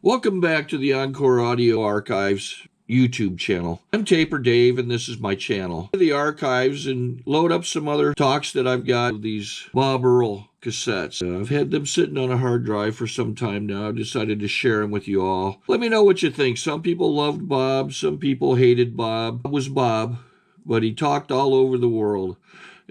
Welcome back to the Encore Audio Archives YouTube channel. I'm Taper Dave, and this is my channel. The archives and load up some other talks that I've got of these Bob Earll cassettes. I've had them sitting on a hard drive for some time now. I've decided to share them with you all. Let me know what you think. Some people loved Bob. Some people hated Bob. Bob was Bob, but he talked all over the world.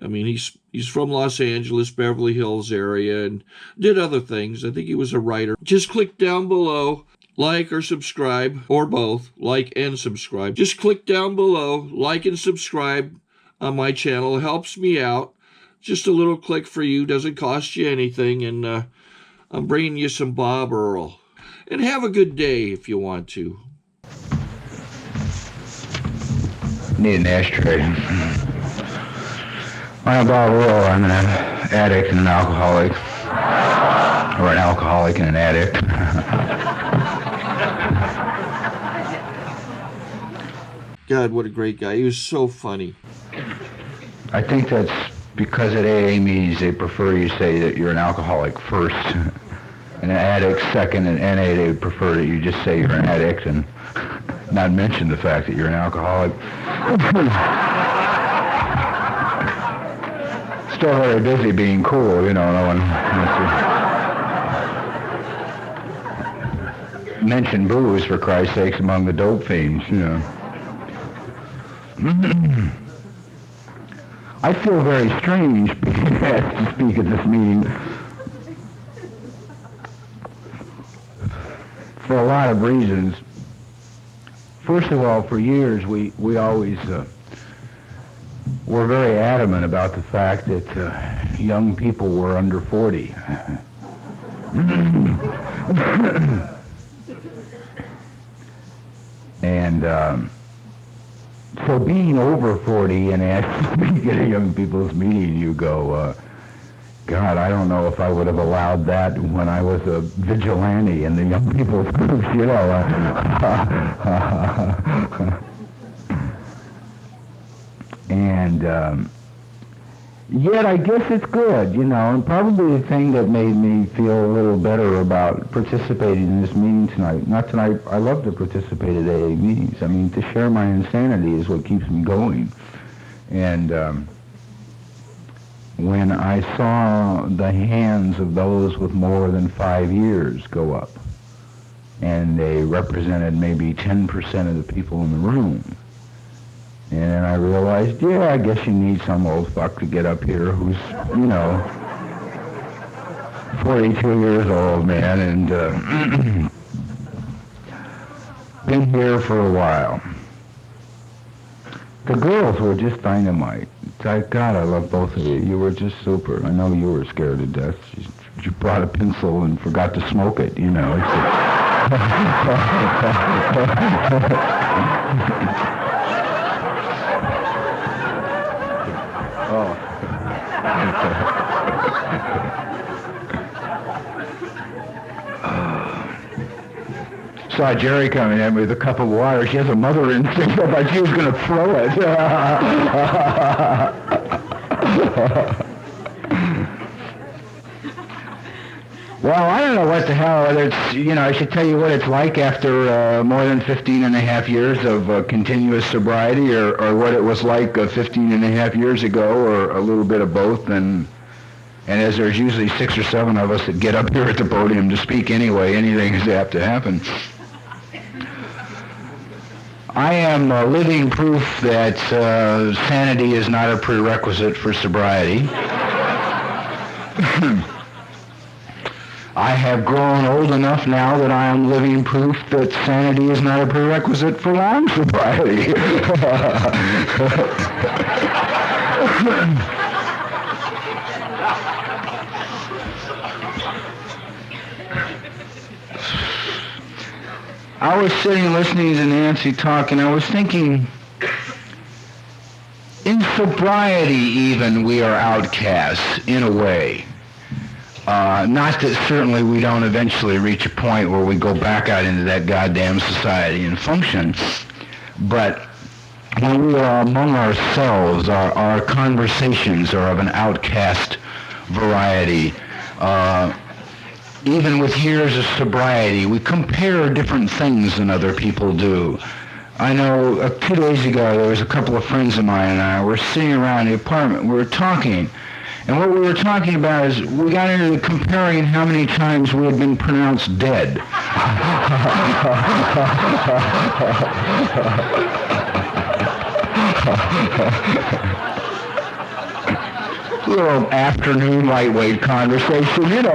I mean, he's from Los Angeles, Beverly Hills area, and did other things. I think he was a writer. Just click down below, like or subscribe, or both, like and subscribe. Just click down below, like and subscribe on my channel. It helps me out. Just a little click for you, doesn't cost you anything, and I'm bringing you some Bob Earll. And have a good day if you want to. Need an ashtray. I'm Bob Earll. I'm an addict and an alcoholic, or an alcoholic and an addict. God, what a great guy. He was so funny. I think that's because at AA meetings they prefer you say that you're an alcoholic first, and an addict second, and NA they prefer that you just say you're an addict and not mention the fact that you're an alcoholic. Still very busy being cool, you know, no one wants to mention booze, for Christ's sakes, among the dope fiends, you know. I feel very strange being asked to speak at this meeting for a lot of reasons. First of all, for years we always were very adamant about the fact that young people were under 40. And so being over 40 and asked to speak at a young people's meeting, you go, God, I don't know if I would have allowed that when I was a vigilante in the young people's groups, you know. And yet I guess it's good, you know, and probably the thing that made me feel a little better about participating in this meeting tonight, not tonight, I love to participate at AA meetings. I mean, to share my insanity is what keeps me going. And when I saw the hands of those with more than 5 years go up, and they represented maybe 10% of the people in the room, and then I realized, yeah, I guess you need some old fuck to get up here who's, you know, 42 years old, man, and been here for a while. The girls were just dynamite. God, I love both of you. You were just super. I know you were scared to death. You brought a pencil and forgot to smoke it, you know. Oh. Saw Jerry coming in with a cup of water. She has a mother instinct, but she was going to throw it. Well, I don't know what the hell, whether it's, you know, I should tell you what it's like after more than 15 and a half years of continuous sobriety, or what it was like 15 and a half years ago, or a little bit of both, and as there's usually 6 or 7 of us that get up here at the podium to speak anyway, anything is apt to happen. I am living proof that sanity is not a prerequisite for sobriety. I have grown old enough now that I am living proof that sanity is not a prerequisite for long sobriety. I was sitting listening to Nancy talk, and I was thinking, in sobriety even, we are outcasts, in a way. Not that certainly we don't eventually reach a point where we go back out into that goddamn society and function, but when we are among ourselves, our conversations are of an outcast variety. even with years of sobriety, we compare different things than other people do. I know 2 days ago there was a couple of friends of mine and I were sitting around the apartment. We were talking, and what we were talking about is we got into comparing how many times we had been pronounced dead. Little afternoon lightweight conversation,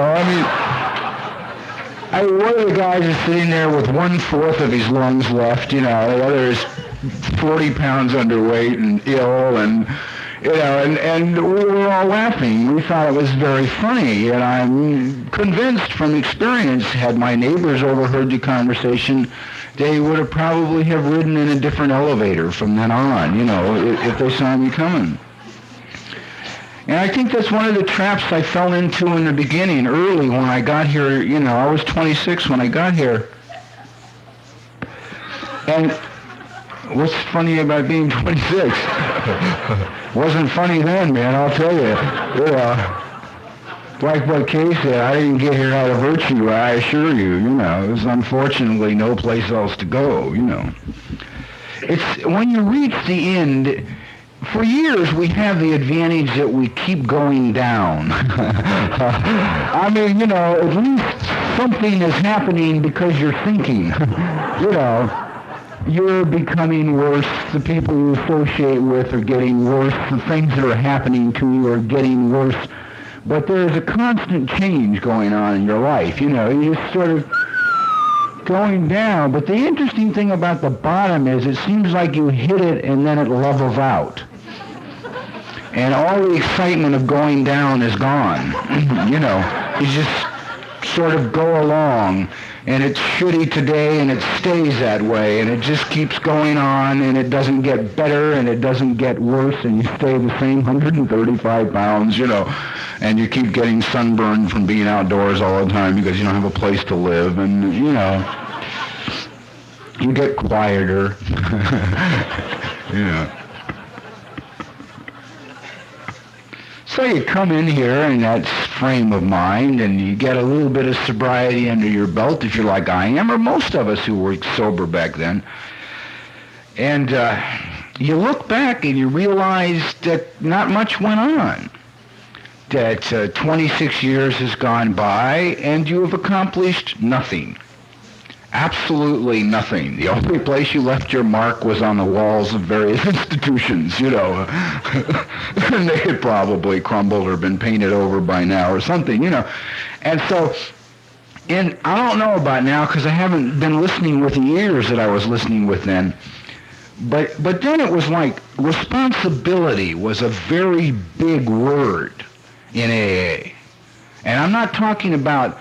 one of the guys is sitting there with 1/4 of his lungs left, the other is 40 pounds underweight and ill, and we were all laughing. We thought it was very funny, and I'm convinced from experience, had my neighbors overheard the conversation, they would have probably have ridden in a different elevator from then on, if they saw me coming. And I think that's one of the traps I fell into in the beginning, early when I got here. I was 26 when I got here. And what's funny about being 26? Wasn't funny then, man, I'll tell you. Like what Kay said, I didn't get here out of virtue, I assure you, There's unfortunately no place else to go, It's when you reach the end. For years, we have the advantage that we keep going down. At least something is happening because you're thinking. You're becoming worse. The people you associate with are getting worse. The things that are happening to you are getting worse. But there's a constant change going on in your life. You're just sort of going down. But the interesting thing about the bottom is it seems like you hit it and then it levels out. And all the excitement of going down is gone. You just sort of go along, and it's shitty today, and it stays that way, and it just keeps going on, and it doesn't get better, and it doesn't get worse, and you stay the same 135 pounds, and you keep getting sunburned from being outdoors all the time because you don't have a place to live, and, you get quieter. So you come in here in that frame of mind, and you get a little bit of sobriety under your belt, if you're like I am, or most of us who were sober back then. And you look back and you realize that not much went on. That 26 years has gone by, and you have accomplished nothing. Absolutely nothing. The only place you left your mark was on the walls of various institutions, and they had probably crumbled or been painted over by now or something, And so, I don't know about now because I haven't been listening with the ears that I was listening with then, but then it was like responsibility was a very big word in AA. And I'm not talking about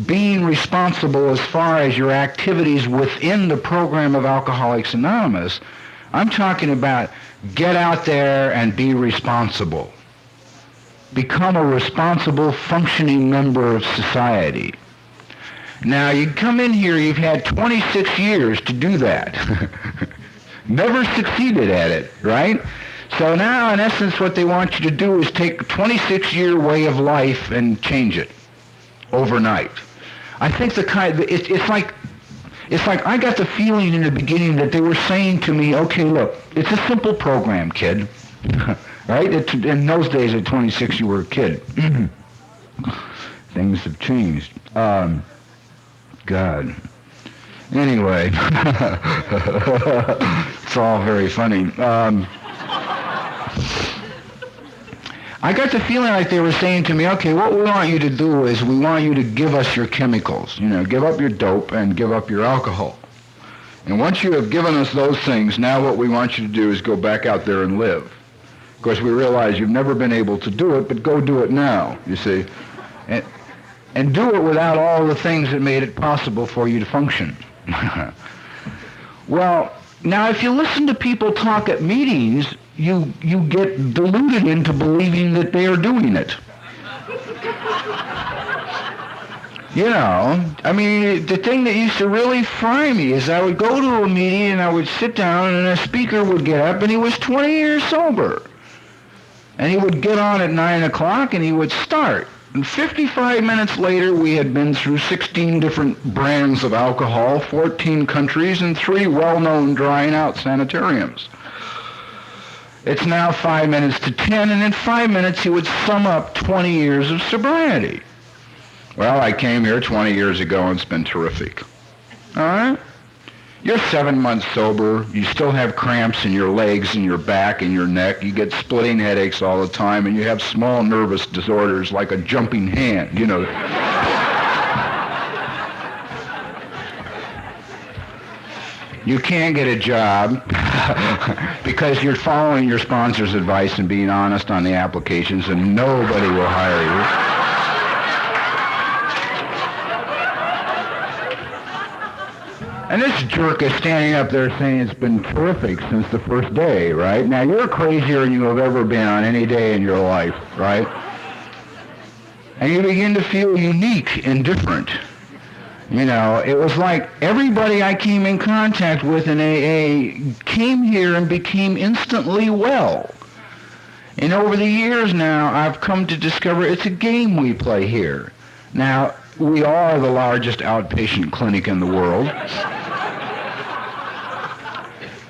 being responsible as far as your activities within the program of Alcoholics Anonymous. I'm talking about get out there and be responsible. Become a responsible, functioning member of society. Now, you come in here, you've had 26 years to do that. Never succeeded at it, right? So now, in essence, what they want you to do is take a 26-year way of life and change it overnight. I think it's like I got the feeling in the beginning that they were saying to me, okay, look, it's a simple program, kid. Right? In those days at 26 you were a kid. Things have changed. God. Anyway. It's all very funny. I got the feeling like they were saying to me, okay, what we want you to do is we want you to give us your chemicals. Give up your dope and give up your alcohol. And once you have given us those things, now what we want you to do is go back out there and live. Of course, we realize you've never been able to do it, but go do it now, you see. And do it without all the things that made it possible for you to function. Well, now if you listen to people talk at meetings, you get deluded into believing that they are doing it. The thing that used to really fry me is I would go to a meeting and I would sit down and a speaker would get up and he was 20 years sober. And he would get on at 9 o'clock and he would start. And 55 minutes later, we had been through 16 different brands of alcohol, 14 countries, and 3 well-known drying out sanitariums. It's now 5 minutes to 10, and in 5 minutes he would sum up 20 years of sobriety. Well, I came here 20 years ago, and it's been terrific. All right? You're 7 months sober. You still have cramps in your legs and your back and your neck. You get splitting headaches all the time, and you have small nervous disorders like a jumping hand, you know. You can't get a job because you're following your sponsor's advice and being honest on the applications, and nobody will hire you. And this jerk is standing up there saying it's been terrific since the first day, right? Now, you're crazier than you have ever been on any day in your life, right? And you begin to feel unique and different. You know, it was like everybody I came in contact with in AA came here and became instantly well. And over the years now, I've come to discover it's a game we play here. Now, we are the largest outpatient clinic in the world.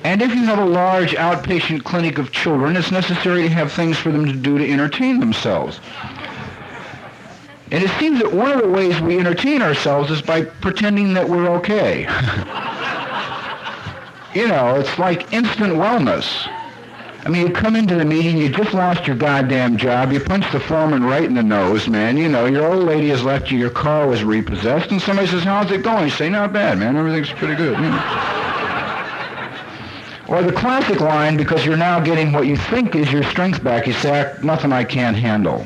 And if you have a large outpatient clinic of children, it's necessary to have things for them to do to entertain themselves. And it seems that one of the ways we entertain ourselves is by pretending that we're okay. You know, it's like instant wellness. I mean, you come into the meeting, you just lost your goddamn job, you punch the foreman right in the nose, man. You know, your old lady has left you, your car was repossessed, and somebody says, how's it going? You say, not bad, man, everything's pretty good. You know. Or the classic line, because you're now getting what you think is your strength back, you say, nothing I can't handle.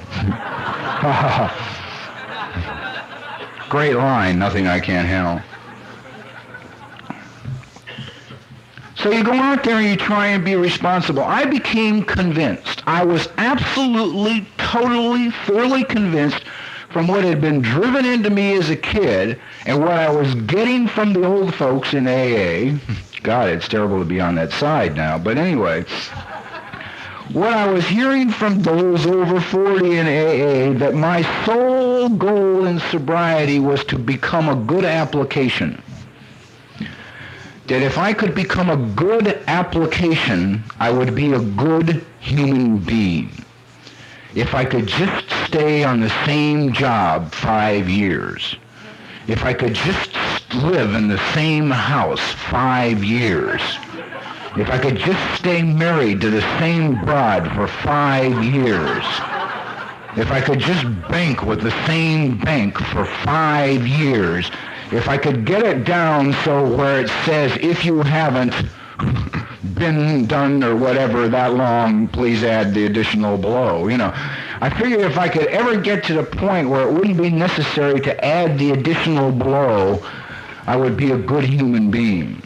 Great line, nothing I can't handle. So you go out there and you try and be responsible. I became convinced. I was absolutely, totally, thoroughly convinced from what had been driven into me as a kid and what I was getting from the old folks in AA. God, it's terrible to be on that side now, but anyway. What I was hearing from those over 40 in AA, that my sole goal in sobriety was to become a good application. That if I could become a good application, I would be a good human being. If I could just stay on the same job 5 years. If I could just live in the same house 5 years. If I could just stay married to the same broad for 5 years. If I could just bank with the same bank for 5 years. If I could get it down so where it says, if you haven't been done or whatever that long, please add the additional below. You know, I figured if I could ever get to the point where it wouldn't be necessary to add the additional below, I would be a good human being.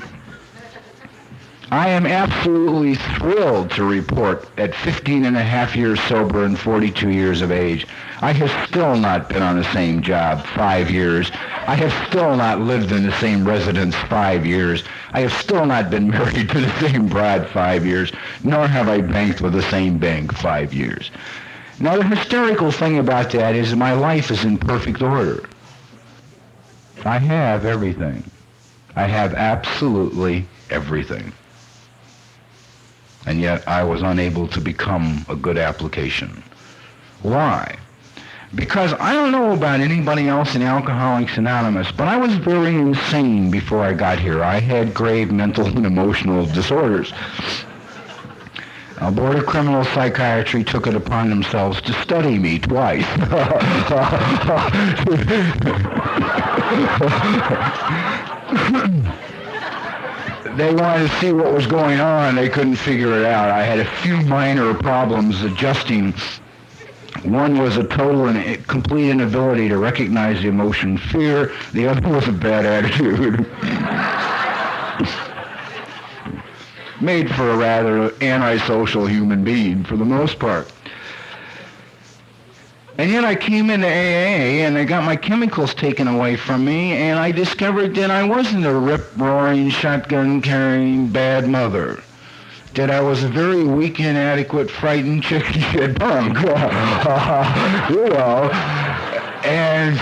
I am absolutely thrilled to report at 15 and a half years sober and 42 years of age, I have still not been on the same job 5 years. I have still not lived in the same residence 5 years. I have still not been married to the same bride 5 years, nor have I banked with the same bank 5 years. Now, the hysterical thing about that is my life is in perfect order. I have everything. I have absolutely everything. And yet I was unable to become a good application. Why? Because I don't know about anybody else in Alcoholics Anonymous, but I was very insane before I got here. I had grave mental and emotional disorders. Our Board of Criminal Psychiatry took it upon themselves to study me twice. They wanted to see what was going on. They couldn't figure it out. I had a few minor problems adjusting. One was a total and complete inability to recognize the emotion fear. The other was a bad attitude. Made for a rather antisocial human being for the most part. And yet I came into AA and I got my chemicals taken away from me, and I discovered that I wasn't a rip-roaring, shotgun-carrying bad mother. That I was a very weak, inadequate, frightened, chicken shit punk. You know. And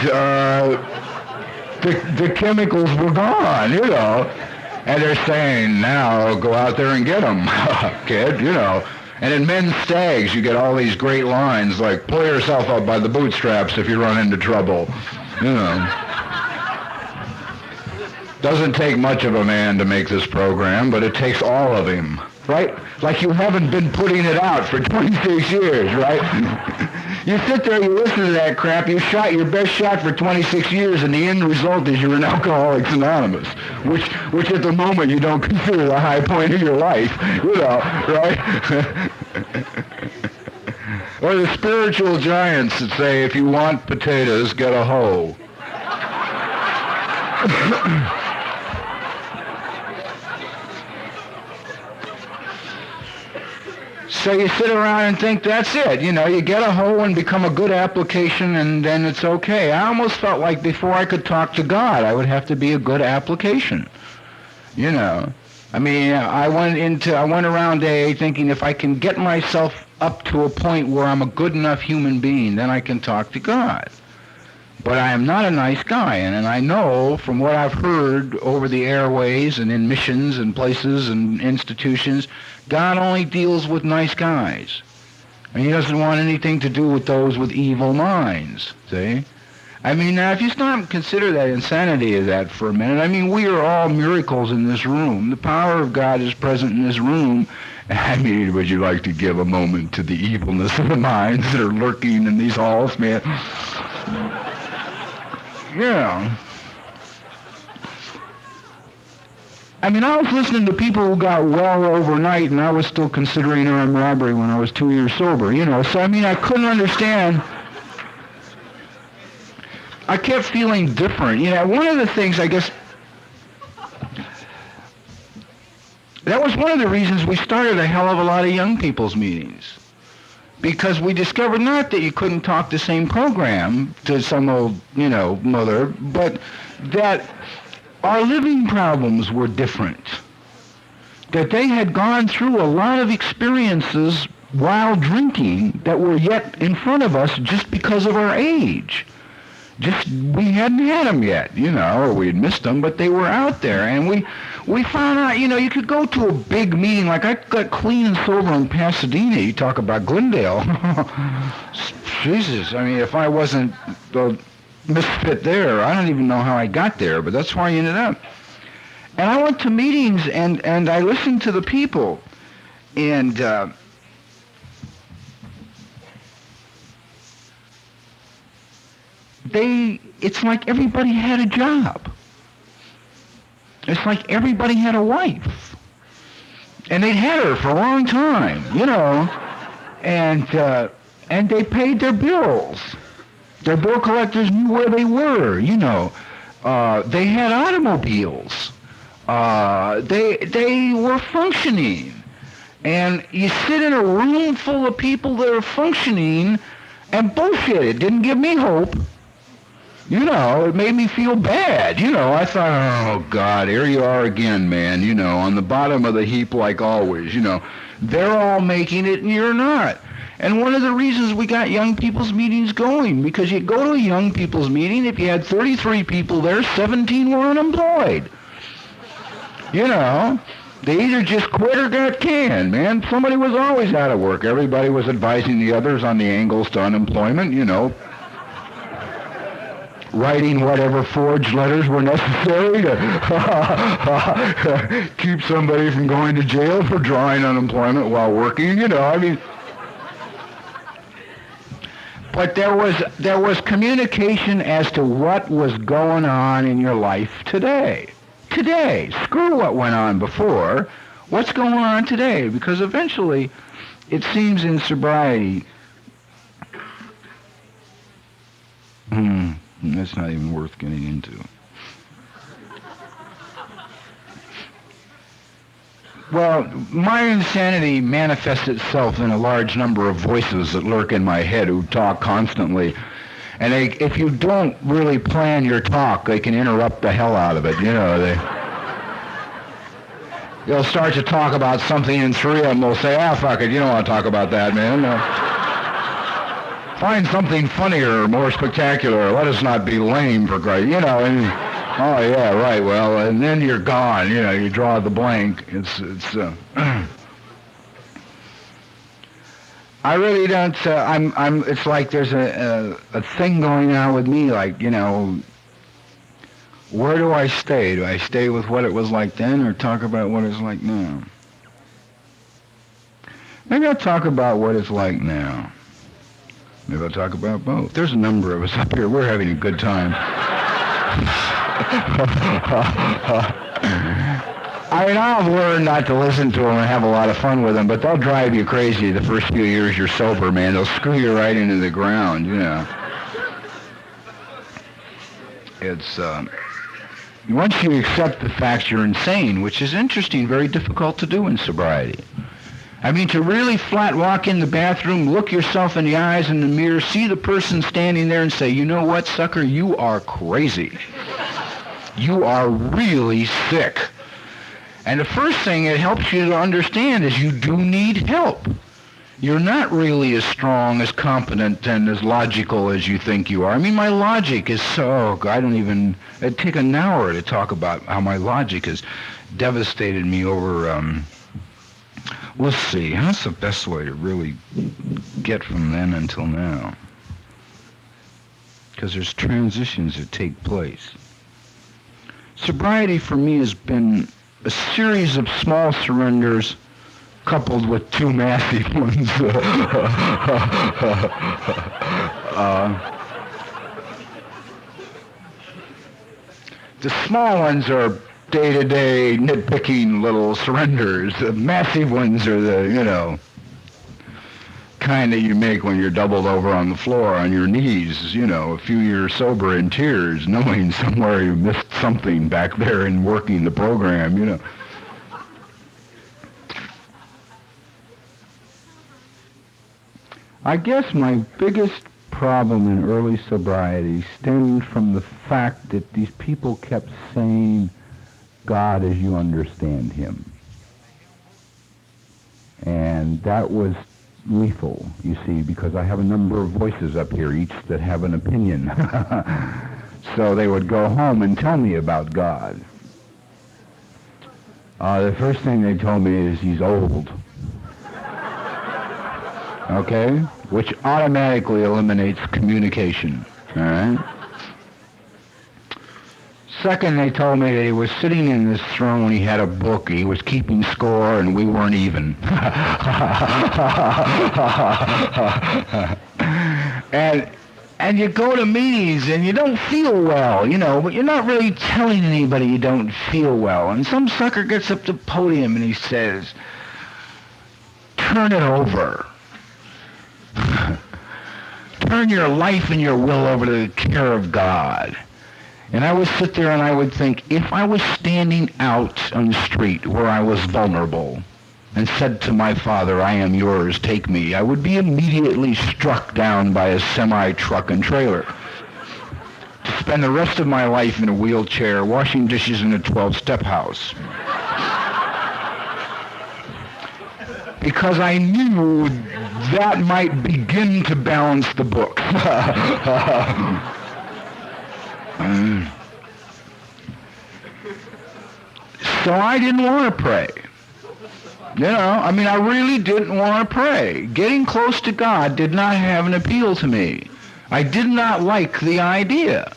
the chemicals were gone, you know. And they're saying, now go out there and get them, kid, you know. And in Men's Stags, you get all these great lines like, pull yourself up by the bootstraps if you run into trouble, you know. Doesn't take much of a man to make this program, but it takes all of him, right? Like you haven't been putting it out for 26 years, right? You sit there, you listen to that crap, you shot your best shot for 26 years, and the end result is you're in Alcoholics Anonymous, which at the moment you don't consider the high point of your life, you know, right? Or the spiritual giants that say, if you want potatoes, get a hoe. So you sit around and think that's it. You know, you get a hoe and become a good application, and then it's okay. I almost felt like before I could talk to God, I would have to be a good application. You know, I mean, I went around AA thinking if I can get myself up to a point where I'm a good enough human being, then I can talk to God. But I am not a nice guy, and I know from what I've heard over the airways and in missions and places and institutions, God only deals with nice guys. And he doesn't want anything to do with those with evil minds, see? I mean, now, if you stop and consider that insanity of that for a minute, I mean, we are all miracles in this room. The power of God is present in this room. I mean, would you like to give a moment to the evilness of the minds that are lurking in these halls, man? Yeah. I mean, I was listening to people who got well overnight, and I was still considering armed robbery when I was 2 years sober, you know. So, I mean, I couldn't understand. I kept feeling different. You know, one of the things, I guess, that was one of the reasons we started a hell of a lot of young people's meetings. Because we discovered not that you couldn't talk the same program to some old, you know, mother, but that our living problems were different. That they had gone through a lot of experiences while drinking that were yet in front of us just because of our age. Just, we hadn't had them yet, you know, or we had missed them, but they were out there. And we found out, you know, you could go to a big meeting, like I got clean and sober in Pasadena. You talk about Glendale. Jesus, I mean, if I wasn't the misfit there, I don't even know how I got there, but that's where I ended up. And I went to meetings, and I listened to the people, and it's like everybody had a job. It's like everybody had a wife. And they'd had her for a long time, you know. And they paid their bills. Their bill collectors knew where they were, you know. They had automobiles. They were functioning. And you sit in a room full of people that are functioning, and bullshit, it didn't give me hope. You know, it made me feel bad. You know, I thought, oh, God, here you are again, man, you know, on the bottom of the heap like always, you know. They're all making it and you're not. And one of the reasons we got young people's meetings going, because you go to a young people's meeting, if you had 33 people there, 17 were unemployed. You know, they either just quit or got canned, man. Somebody was always out of work. Everybody was advising the others on the angles to unemployment, you know. Writing whatever forged letters were necessary to keep somebody from going to jail for drawing unemployment while working, you know, I mean. But there was communication as to what was going on in your life today. Today. Screw what went on before. What's going on today? Because eventually, it seems in sobriety, that's not even worth getting into. Well, my insanity manifests itself in a large number of voices that lurk in my head who talk constantly. And if you don't really plan your talk, they can interrupt the hell out of it. You know, they'll start to talk about something and three of them will say, fuck it, you don't want to talk about that, man. No. Find something funnier or more spectacular. Let us not be lame, for Christ. You know, and, oh, yeah, right, well, and then you're gone. You know, you draw the blank. I really don't, it's like there's a thing going on with me, like, you know, where do I stay? Do I stay with what it was like then or talk about what it's like now? Maybe I'll talk about what it's like now. Maybe I'll talk about both. There's a number of us up here. We're having a good time. I mean, I've learned not to listen to them and have a lot of fun with them, but they'll drive you crazy the first few years you're sober, man. They'll screw you right into the ground, you know. It's, once you accept the fact you're insane, which is interesting, very difficult to do in sobriety. I mean, to really flat walk in the bathroom, look yourself in the eyes in the mirror, see the person standing there and say, you know what, sucker, you are crazy. You are really sick. And the first thing it helps you to understand is you do need help. You're not really as strong, as competent, and as logical as you think you are. I mean, my logic is so, it'd take an hour to talk about how my logic has devastated me over, let's see, how's the best way to really get from then until now? Because there's transitions that take place. Sobriety for me has been a series of small surrenders coupled with two massive ones. The small ones are day-to-day nitpicking little surrenders. The massive ones are the, you know, kind that you make when you're doubled over on the floor on your knees, you know, a few years sober in tears, knowing somewhere you missed something back there in working the program, you know. I guess my biggest problem in early sobriety stemmed from the fact that these people kept saying God as you understand him. And that was lethal, you see, because I have a number of voices up here, each that have an opinion. So they would go home and tell me about God. The first thing they told me is he's old. Okay? Which automatically eliminates communication. All right? Second, they told me that he was sitting in this throne, he had a book, he was keeping score, and we weren't even. And you go to meetings and you don't feel well, you know, but you're not really telling anybody you don't feel well. And some sucker gets up to the podium and he says, turn it over. Turn your life and your will over to the care of God. And I would sit there and I would think, if I was standing out on the street where I was vulnerable and said to my father, I am yours, take me, I would be immediately struck down by a semi-truck and trailer to spend the rest of my life in a wheelchair washing dishes in a 12-step house. Because I knew that might begin to balance the book. So I didn't want to pray. You know, I mean, I really didn't want to pray. Getting close to God did not have an appeal to me. I did not like the idea.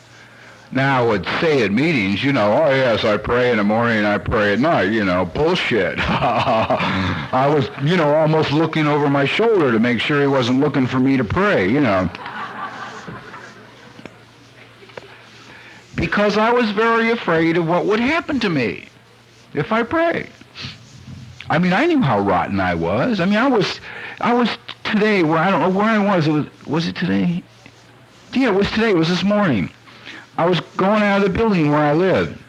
Now, I would say at meetings, you know, oh yes, I pray in the morning and I pray at night, you know, bullshit. I was, you know, almost looking over my shoulder to make sure he wasn't looking for me to pray, you know. Because I was very afraid of what would happen to me if I prayed. I mean, I knew how rotten I was. I mean, I was today where I don't know where I was. Was it today? Yeah, it was today. It was this morning. I was going out of the building where I lived,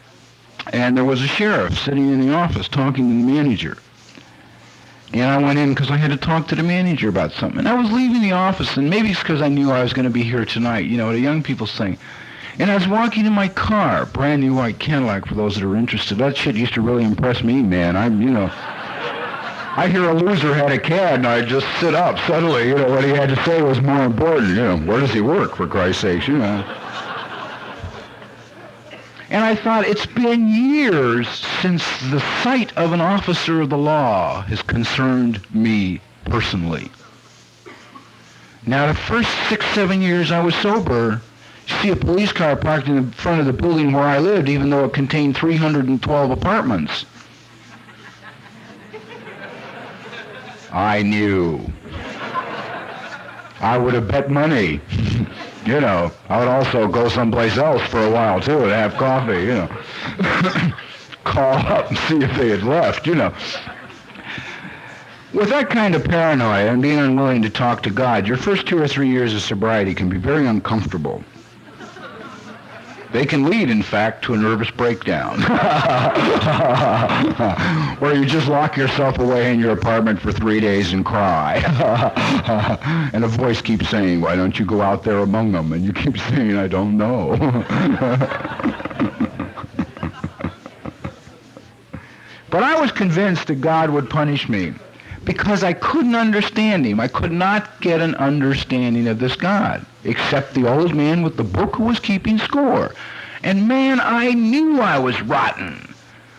and there was a sheriff sitting in the office talking to the manager. And I went in because I had to talk to the manager about something. And I was leaving the office, and maybe it's because I knew I was going to be here tonight, you know, at a young people's thing. And I was walking in my car, brand new white Cadillac for those that are interested. That shit used to really impress me, man. You know. I hear a loser had a cat, and I just sit up suddenly. You know, what he had to say was more important. You know, where does he work, for Christ's sakes, you know? And I thought, it's been years since the sight of an officer of the law has concerned me personally. Now, the first 6, 7 years I was sober, you see a police car parked in the front of the building where I lived, even though it contained 312 apartments. I knew. I would have bet money. You know, I would also go someplace else for a while, too, and have coffee, you know. Call up and see if they had left, you know. With that kind of paranoia and being unwilling to talk to God, your first 2 or 3 years of sobriety can be very uncomfortable. They can lead, in fact, to a nervous breakdown, where you just lock yourself away in your apartment for 3 days and cry. And a voice keeps saying, why don't you go out there among them? And you keep saying, I don't know. But I was convinced that God would punish me because I couldn't understand him. I could not get an understanding of this God, except the old man with the book who was keeping score. And man, I knew I was rotten.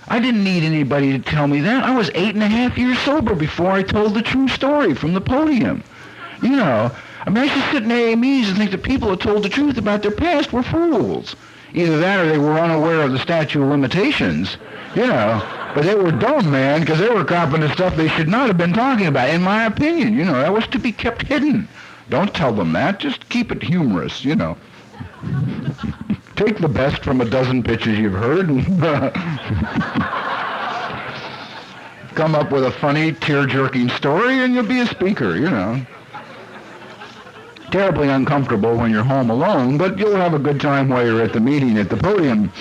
I didn't need anybody to tell me that. I was 8.5 years sober before I told the true story from the podium. You know, I mean, I should sit in AMEs and think the people who told the truth about their past were fools. Either that or they were unaware of the statute of limitations, you know. But they were dumb, man, because they were copping the stuff they should not have been talking about, in my opinion. You know, that was to be kept hidden. Don't tell them that. Just keep it humorous, you know. Take the best from a dozen pitches you've heard and come up with a funny, tear-jerking story, and you'll be a speaker, you know. Terribly uncomfortable when you're home alone, but you'll have a good time while you're at the meeting at the podium.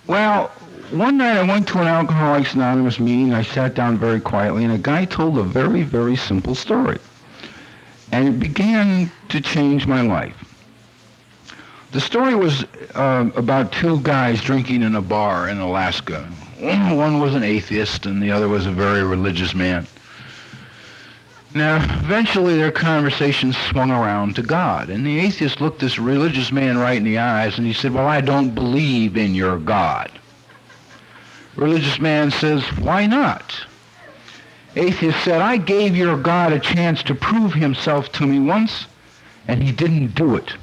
Well, one night I went to an Alcoholics Anonymous meeting. I sat down very quietly, and a guy told a very, very simple story. And it began to change my life. The story was about 2 guys drinking in a bar in Alaska. One was an atheist, and the other was a very religious man. Now, eventually their conversation swung around to God, and the atheist looked this religious man right in the eyes, and he said, well, I don't believe in your God. Religious man says, why not? Atheist said, I gave your God a chance to prove himself to me once, and he didn't do it.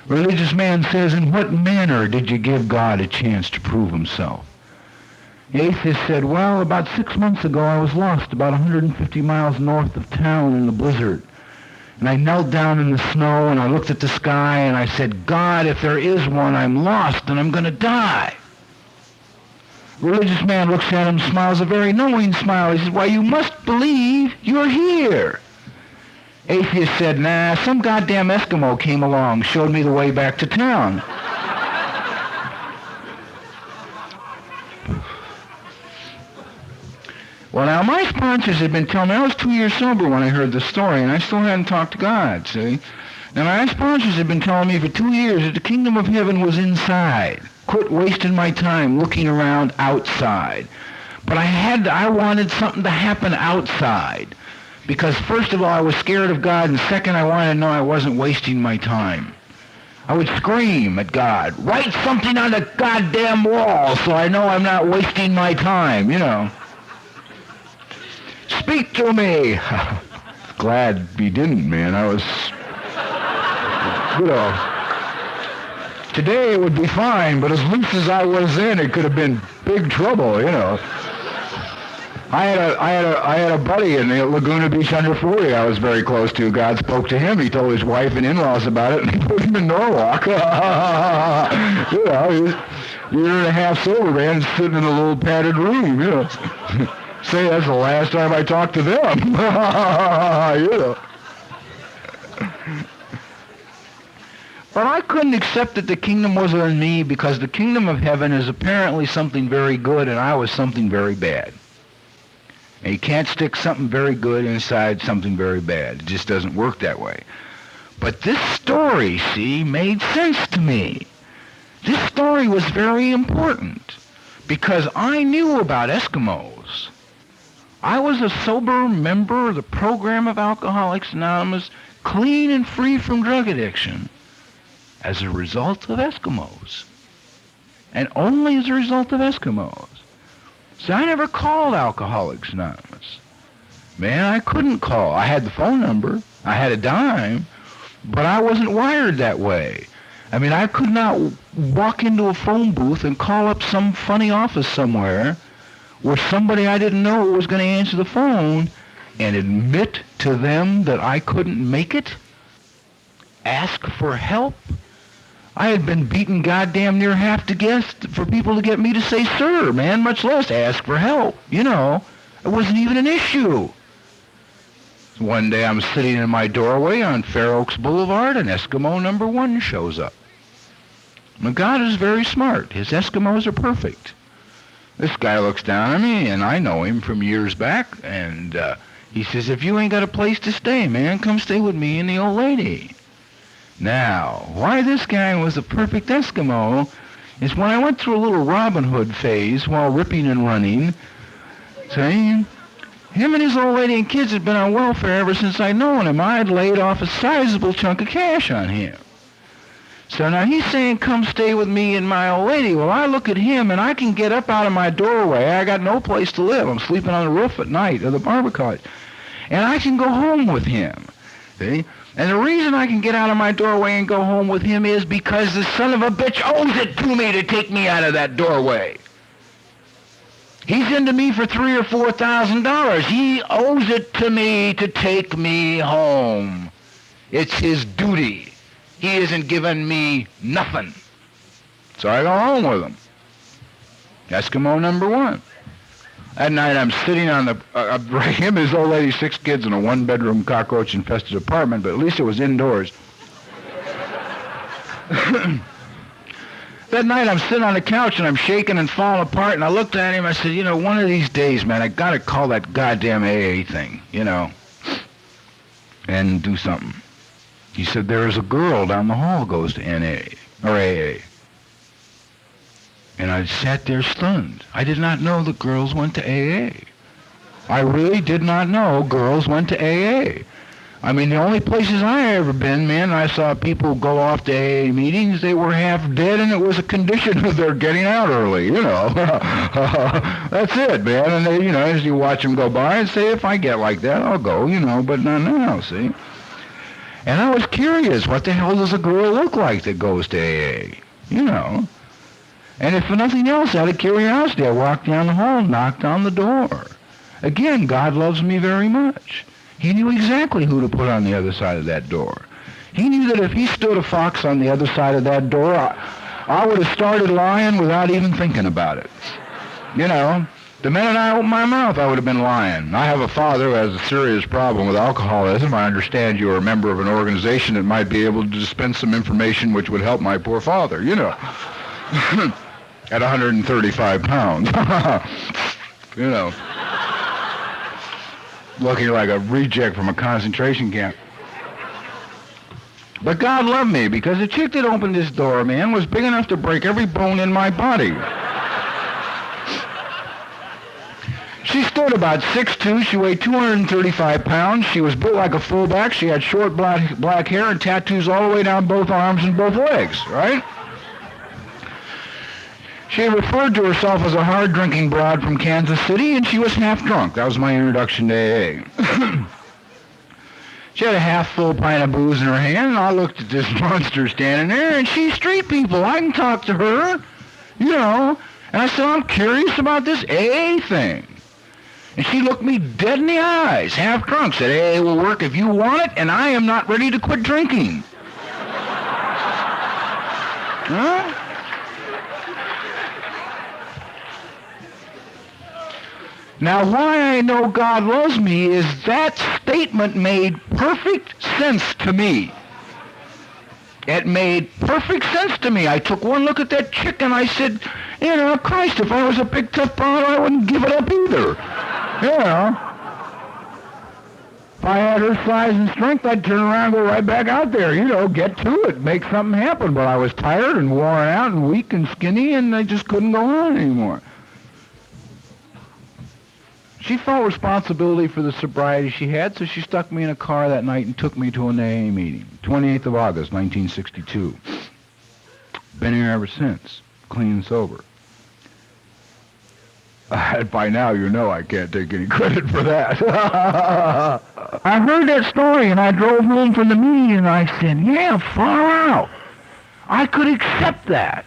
Religious man says, in what manner did you give God a chance to prove himself? The atheist said, well, about 6 months ago I was lost about 150 miles north of town in the blizzard. And I knelt down in the snow and I looked at the sky and I said, God, if there is one, I'm lost and I'm going to die. Religious man looks at him, smiles a very knowing smile. He says, why, you must believe you're here. Atheist said, nah, some goddamn Eskimo came along, showed me the way back to town. Well, now, my sponsors had been telling me, I was 2 years sober when I heard the story, and I still hadn't talked to God, see? Now, my sponsors had been telling me for 2 years that the kingdom of heaven was inside. Quit wasting my time looking around outside. But I wanted something to happen outside. Because first of all, I was scared of God, and second, I wanted to know I wasn't wasting my time. I would scream at God, write something on the goddamn wall so I know I'm not wasting my time, you know. Speak to me. Glad he didn't, man. I was, you know, today it would be fine, but as loose as I was then, it could have been big trouble, you know. I had a buddy in the Laguna Beach under 40 I was very close to. God spoke to him. He told his wife and in-laws about it, and he put him in Norwalk. You know, he was a year and a half sober, man, sitting in a little padded room, you know. Say that's the last time I talked to them. You know. But I couldn't accept that the kingdom wasn't in me because the kingdom of heaven is apparently something very good and I was something very bad. And you can't stick something very good inside something very bad. It just doesn't work that way. But this story, see, made sense to me. This story was very important because I knew about Eskimos. I was a sober member of the program of Alcoholics Anonymous, clean and free from drug addiction, as a result of Eskimos. And only as a result of Eskimos. So I never called Alcoholics Anonymous. Man, I couldn't call. I had the phone number. I had a dime. But I wasn't wired that way. I mean, I could not walk into a phone booth and call up some funny office somewhere where somebody I didn't know was going to answer the phone and admit to them that I couldn't make it, ask for help. I had been beaten goddamn near half to death for people to get me to say sir, man, much less ask for help. You know, it wasn't even an issue. One day I'm sitting in my doorway on Fair Oaks Boulevard and Eskimo number 1 shows up. Now, God is very smart. His Eskimos are perfect. This guy looks down at me, and I know him from years back, and he says, if you ain't got a place to stay, man, come stay with me and the old lady. Now, why this guy was a perfect Eskimo is when I went through a little Robin Hood phase while ripping and running, saying, him and his old lady and kids had been on welfare ever since I'd known him. I'd laid off a sizable chunk of cash on him. So now he's saying, come stay with me and my old lady. Well, I look at him, and I can get up out of my doorway. I got no place to live. I'm sleeping on the roof at night of the barber cottage. And I can go home with him. See? And the reason I can get out of my doorway and go home with him is because the son of a bitch owes it to me to take me out of that doorway. He's into me for $3,000 or $4,000. He owes it to me to take me home. It's his duty. He isn't giving me nothing. So I go home with him. Eskimo number 1. That night I'm sitting on the, him and his old lady, 6 kids in a 1-bedroom cockroach-infested apartment, but at least it was indoors. That night I'm sitting on the couch and I'm shaking and falling apart, and I looked at him, I said, you know, one of these days, man, I gotta call that goddamn AA thing, you know, and do something. He said, there is a girl down the hall goes to NA, or AA. And I sat there stunned. I did not know that girls went to AA. I really did not know girls went to AA. I mean, the only places I ever been, man, I saw people go off to AA meetings, they were half dead, and it was a condition of their getting out early, you know. That's it, man. And they, you know, as you watch them go by and say, if I get like that, I'll go, you know, but not now, see. And I was curious, what the hell does a girl look like that goes to AA? You know. And if for nothing else, out of curiosity, I walked down the hall and knocked on the door. Again, God loves me very much. He knew exactly who to put on the other side of that door. He knew that if he stood a fox on the other side of that door, I would have started lying without even thinking about it. You know. The minute I opened my mouth, I would have been lying. I have a father who has a serious problem with alcoholism. I understand you're a member of an organization that might be able to dispense some information which would help my poor father, you know. At 135 pounds. You know. Looking like a reject from a concentration camp. But God loved me, because the chick that opened this door, man, was big enough to break every bone in my body. She stood about 6'2", she weighed 235 pounds, she was built like a fullback, she had short black hair and tattoos all the way down both arms and both legs, right? She referred to herself as a hard-drinking broad from Kansas City, and she was half drunk. That was my introduction to AA. She had a half-full pint of booze in her hand, and I looked at this monster standing there, and she's street people. I can talk to her, you know. And I said, I'm curious about this AA thing. And she looked me dead in the eyes, half drunk, said, AA will work if you want it, and I am not ready to quit drinking. Huh? Now, why I know God loves me is that statement made perfect sense to me. It made perfect sense to me. I took one look at that chick and I said, you know, Christ, if I was a big tough broad, I wouldn't give it up either. You know. If I had her size and strength, I'd turn around and go right back out there, get to it, make something happen. But I was tired and worn out and weak and skinny, and I just couldn't go on anymore. She felt responsibility for the sobriety she had, so she stuck me in a car that night and took me to an AA meeting. 28th of August, 1962. Been here ever since, clean and sober. And by now, I can't take any credit for that. I heard that story, and I drove home from the meeting, and I said, yeah, far out. I could accept that.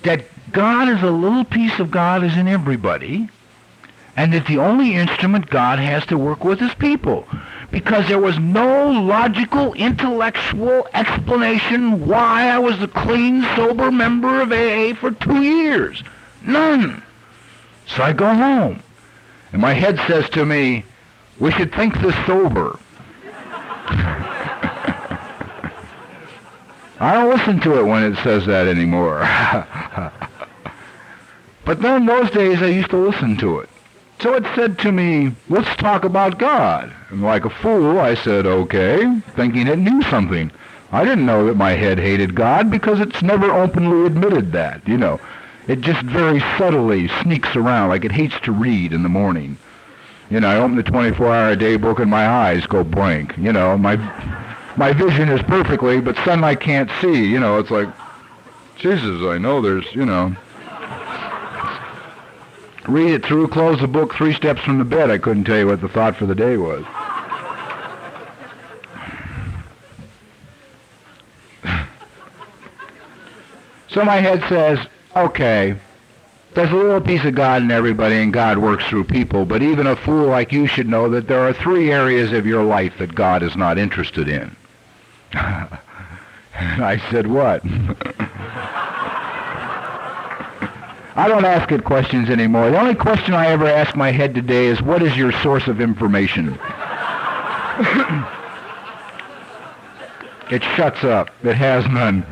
That God is a little piece of God is in everybody, and that the only instrument God has to work with is people. Because there was no logical, intellectual explanation why I was a clean, sober member of AA for 2 years. None. So I go home, and my head says to me, we should think this sober. I don't listen to it when it says that anymore. But then those days I used to listen to it. So it said to me, let's talk about God. And like a fool, I said, okay, thinking it knew something. I didn't know that my head hated God because it's never openly admitted that, It just very subtly sneaks around like it hates to read in the morning. I open the 24-hour-a-day book and my eyes go blank. My vision is perfectly, but sunlight can't see. It's like, Jesus, I know there's, Read it through, close the book, 3 steps from the bed. I couldn't tell you what the thought for the day was. So my head says, okay, there's a little piece of God in everybody, and God works through people, but even a fool like you should know that there are 3 areas of your life that God is not interested in. I said, what? I don't ask it questions anymore. The only question I ever ask my head today is, what is your source of information? It shuts up. It has none.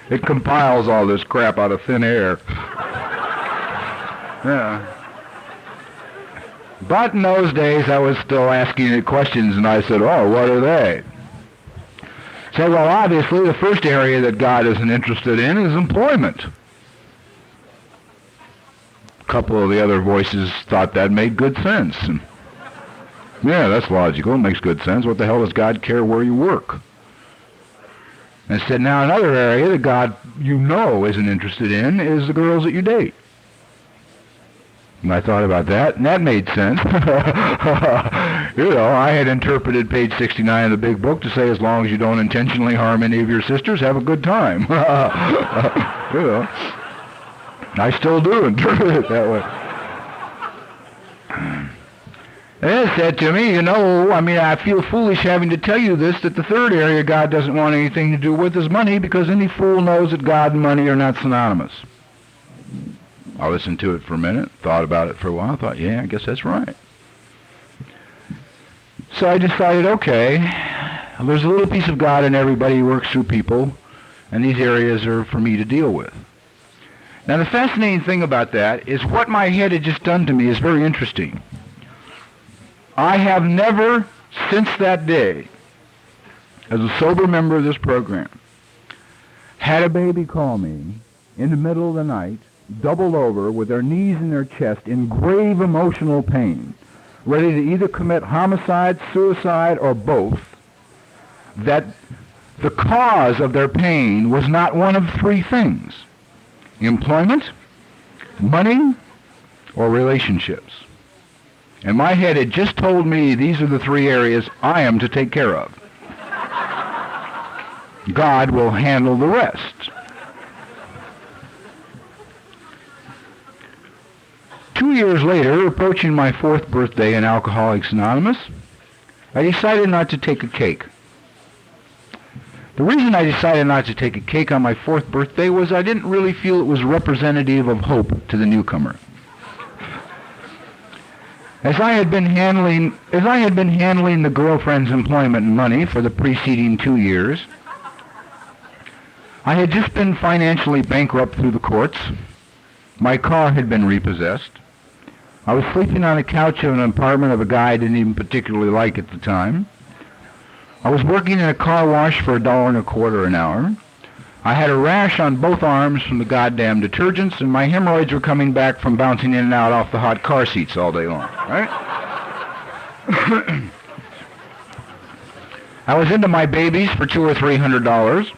It compiles all this crap out of thin air. Yeah. But in those days, I was still asking it questions, and I said, oh, what are they? So, well, obviously, the first area that God isn't interested in is employment. A couple of the other voices thought that made good sense. And, yeah, that's logical. It makes good sense. What the hell does God care where you work? And said, now another area that God, isn't interested in is the girls that you date. And I thought about that, and that made sense. I had interpreted page 69 of the big book to say, as long as you don't intentionally harm any of your sisters, have a good time. I still do interpret it that way. And it said to me, I feel foolish having to tell you this, that the third area God doesn't want anything to do with is money, because any fool knows that God and money are not synonymous. I listened to it for a minute, thought about it for a while, thought, yeah, I guess that's right. So I decided, okay, there's a little piece of God in everybody who works through people, and these areas are for me to deal with. Now the fascinating thing about that is what my head had just done to me is very interesting. I have never, since that day, as a sober member of this program, had a baby call me in the middle of the night, doubled over with their knees in their chest in grave emotional pain, ready to either commit homicide, suicide, or both, that the cause of their pain was not one of 3 things: employment, money, or relationships. And my head had just told me these are the 3 areas I am to take care of. God will handle the rest. 2 years later, approaching my 4th birthday in Alcoholics Anonymous, I decided not to take a cake. The reason I decided not to take a cake on my 4th birthday was I didn't really feel it was representative of hope to the newcomer. As I had been handling the girlfriend's employment and money for the preceding 2 years, I had just been financially bankrupt through the courts. My car had been repossessed. I was sleeping on a couch in an apartment of a guy I didn't even particularly like at the time. I was working in a car wash for $1.25 an hour. I had a rash on both arms from the goddamn detergents, and my hemorrhoids were coming back from bouncing in and out off the hot car seats all day long, right? I was into my babies for $200 or $300.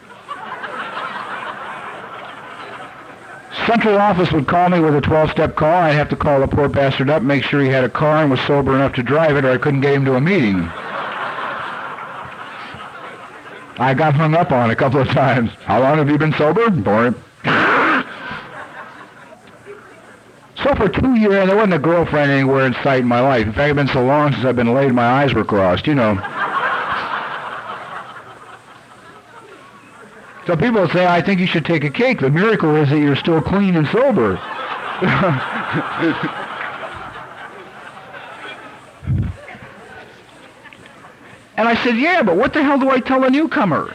Central office would call me with a 12-step call. I'd have to call the poor bastard up, make sure he had a car and was sober enough to drive it, or I couldn't get him to a meeting. I got hung up on a couple of times. How long have you been sober? Boring. So for 2 years, there wasn't a girlfriend anywhere in sight in my life. In fact, it's been so long since I've been laid, my eyes were crossed, you know. So people say, I think you should take a cake. The miracle is that you're still clean and sober. And I said, yeah, but what the hell do I tell a newcomer?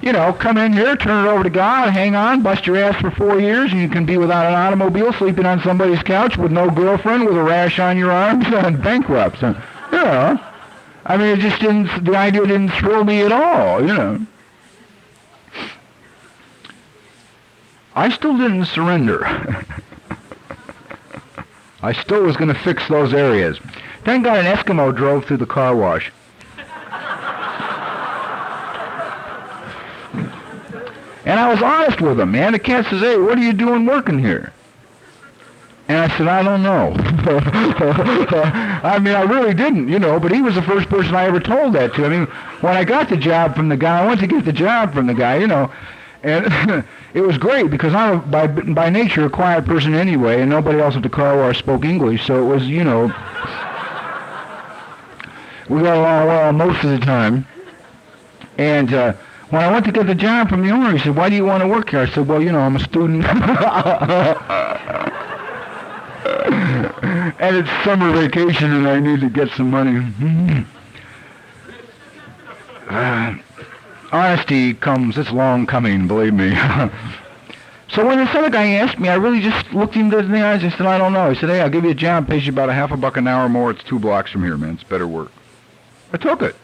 You know, come in here, turn it over to God, hang on, bust your ass for 4 years, and you can be without an automobile, sleeping on somebody's couch with no girlfriend, with a rash on your arms, and bankrupt. You know, I mean, it just didn't, the idea didn't thrill me at all, you know. I still didn't surrender. I still was going to fix those areas. Thank God an Eskimo drove through the car wash. And I was honest with him, man. The cat says, hey, what are you doing working here? And I said, I don't know. I mean, I really didn't, you know, but he was the first person I ever told that to. I mean, when I got the job from the guy, I went to get the job from the guy, you know, and it was great because I'm by nature a quiet person anyway, and nobody else at the car wash spoke English, so it was, you know, we got along well most of the time. And when I went to get the job from the owner, he said, why do you want to work here? I said, well, you know, I'm a student. And it's summer vacation and I need to get some money. Honesty comes, it's long coming, believe me. So when this other guy asked me, I really just looked him in the eyes and said, I don't know. He said, hey, I'll give you a job, pays you about $50 an hour more. It's 2 blocks from here, man. It's better work. I took it.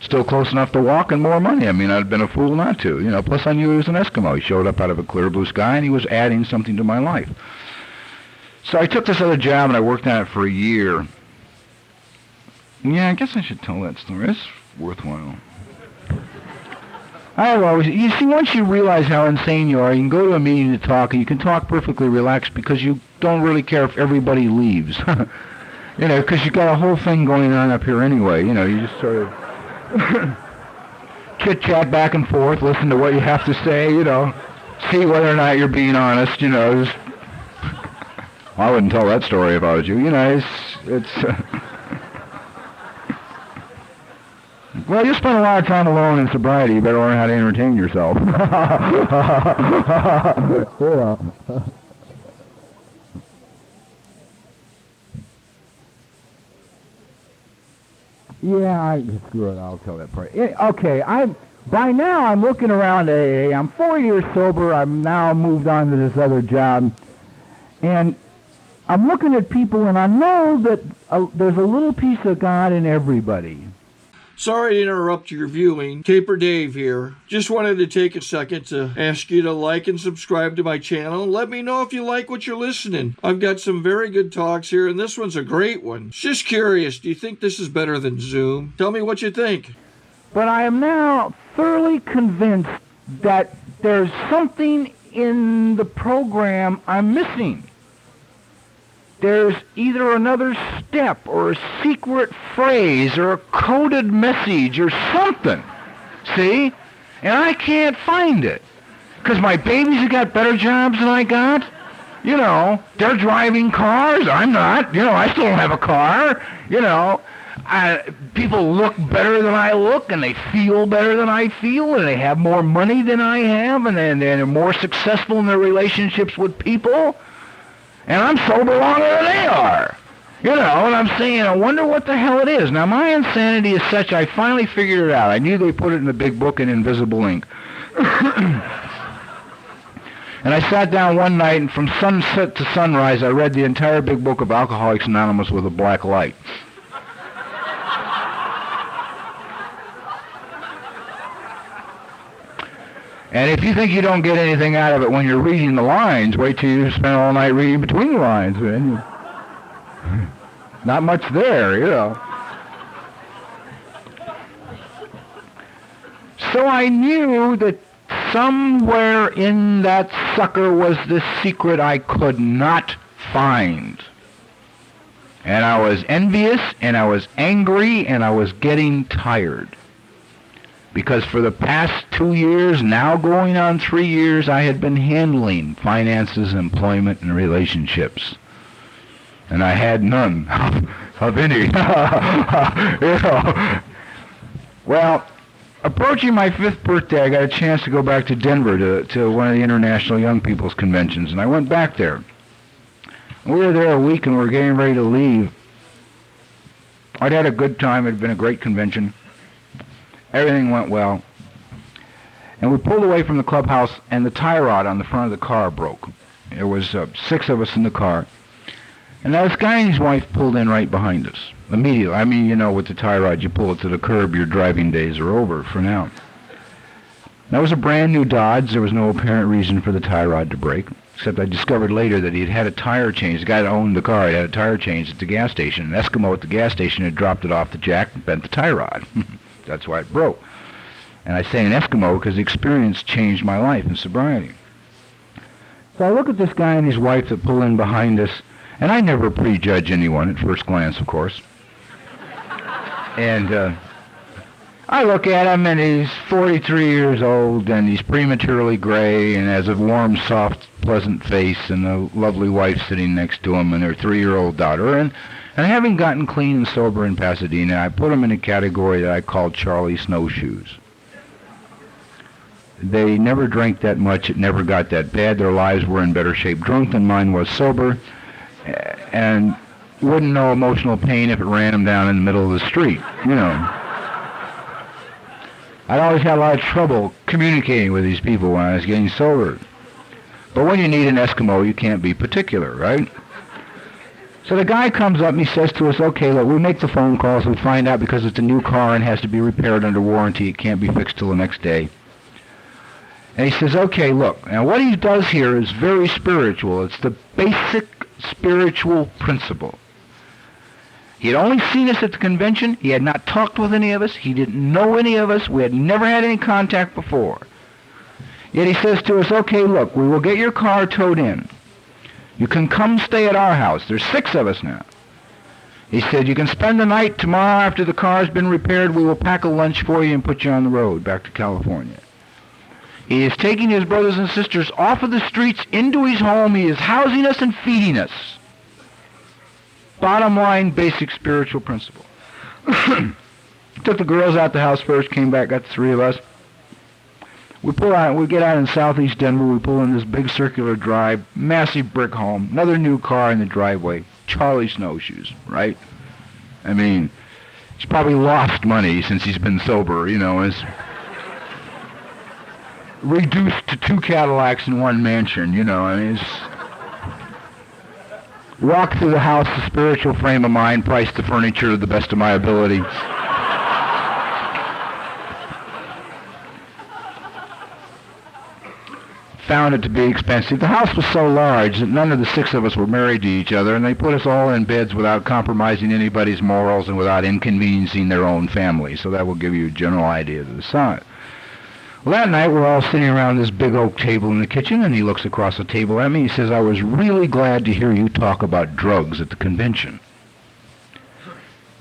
Still close enough to walk and more money. I mean, I'd been a fool not to. You know, plus I knew he was an Eskimo. He showed up out of a clear blue sky and he was adding something to my life. So I took this other job and I worked on it for a year. Yeah, I guess I should tell that story. It's worthwhile. I have always, you see, once you realize how insane you are, you can go to a meeting to talk and you can talk perfectly relaxed because you don't really care if everybody leaves. You know, because you got a whole thing going on up here anyway. You know, you just sort of chit-chat back and forth, listen to what you have to say, you know, see whether or not you're being honest, you know. Just, I wouldn't tell that story if I was you. You know, it's well, you spend a lot of time alone in sobriety. You better learn how to entertain yourself. Yeah. Yeah, screw it. I'll tell that part. Okay, by now I'm looking around AA. I'm 4 years sober. I'm now moved on to this other job, and I'm looking at people, and I know that there's a little piece of God in everybody. Sorry to interrupt your viewing. Taper Dave here. Just wanted to take a second to ask you to like and subscribe to my channel. Let me know if you like what you're listening. I've got some very good talks here, and this one's a great one. Just curious, do you think this is better than Zoom? Tell me what you think. But I am now thoroughly convinced that there's something in the program I'm missing. There's either another step or a secret phrase or a coded message or something, see? And I can't find it. Because my babies have got better jobs than I got. You know, they're driving cars. I'm not. You know, I still don't have a car. You know, people look better than I look, and they feel better than I feel, and they have more money than I have, and they're more successful in their relationships with people. And I'm sober longer than they are. You know, and I'm saying, I wonder what the hell it is. Now, my insanity is such, I finally figured it out. I knew they put it in the big book in invisible ink. And I sat down one night, and from sunset to sunrise, I read the entire big book of Alcoholics Anonymous with a black light. And if you think you don't get anything out of it when you're reading the lines, wait till you spend all night reading between the lines. Not much there, you know. So I knew that somewhere in that sucker was the secret I could not find. And I was envious, and I was angry, and I was getting tired. Because for the past 2 years, now going on 3 years, I had been handling finances, employment, and relationships. And I had none of any. You know. Well, approaching my 5th birthday, I got a chance to go back to Denver to one of the International Young People's Conventions, and I went back there. We were there a week, and we were getting ready to leave. I'd had a good time. It had been a great convention. Everything went well. And we pulled away from the clubhouse, and the tie rod on the front of the car broke. There was 6 of us in the car. And now this guy and his wife pulled in right behind us. Immediately. I mean, you know, with the tie rod, you pull it to the curb, your driving days are over for now. That was a brand new Dodge. There was no apparent reason for the tie rod to break, except I discovered later that he'd had a tire change. The guy that owned the car had a tire change at the gas station. An Eskimo at the gas station had dropped it off the jack and bent the tie rod. That's why it broke. And I say an Eskimo because the experience changed my life in sobriety. So I look at this guy and his wife that pull in behind us, and I never prejudge anyone at first glance, of course. And I look at him, and he's 43 years old, and he's prematurely gray, and has a warm, soft, pleasant face, and a lovely wife sitting next to him, and their 3-year-old daughter. And having gotten clean and sober in Pasadena, I put him in a category that I called Charlie Snowshoes. They never drank that much. It never got that bad. Their lives were in better shape drunk than mine was sober, and wouldn't know emotional pain if it ran them down in the middle of the street, you know. I'd always had a lot of trouble communicating with these people when I was getting sober. But when you need an Eskimo, you can't be particular, right? So the guy comes up and he says to us, okay, look, we make the phone calls, we find out because it's a new car and has to be repaired under warranty, it can't be fixed till the next day. And he says, okay, look, now what he does here is very spiritual. It's the basic spiritual principle. He had only seen us at the convention. He had not talked with any of us. He didn't know any of us. We had never had any contact before. Yet he says to us, okay, look, we will get your car towed in. You can come stay at our house. There's 6 of us now. He said, you can spend the night tomorrow after the car's been repaired. We will pack a lunch for you and put you on the road back to California. He is taking his brothers and sisters off of the streets into his home. He is housing us and feeding us. Bottom line, basic spiritual principle. Took the girls out the house first, came back, got the 3 of us. We pull out, we get out in southeast Denver, we pull in this big circular drive, massive brick home, another new car in the driveway, Charlie Snowshoes, right? I mean, he's probably lost money since he's been sober, you know, is reduced to 2 Cadillacs and 1 mansion, you know, I mean, it's walk through the house, the spiritual frame of mind, price the furniture to the best of my ability. Found it to be expensive. The house was so large that none of the 6 of us were married to each other, and they put us all in beds without compromising anybody's morals and without inconveniencing their own family. So that will give you a general idea of the size. Well, that night we're all sitting around this big oak table in the kitchen, and he looks across the table at me. He says, I was really glad to hear you talk about drugs at the convention.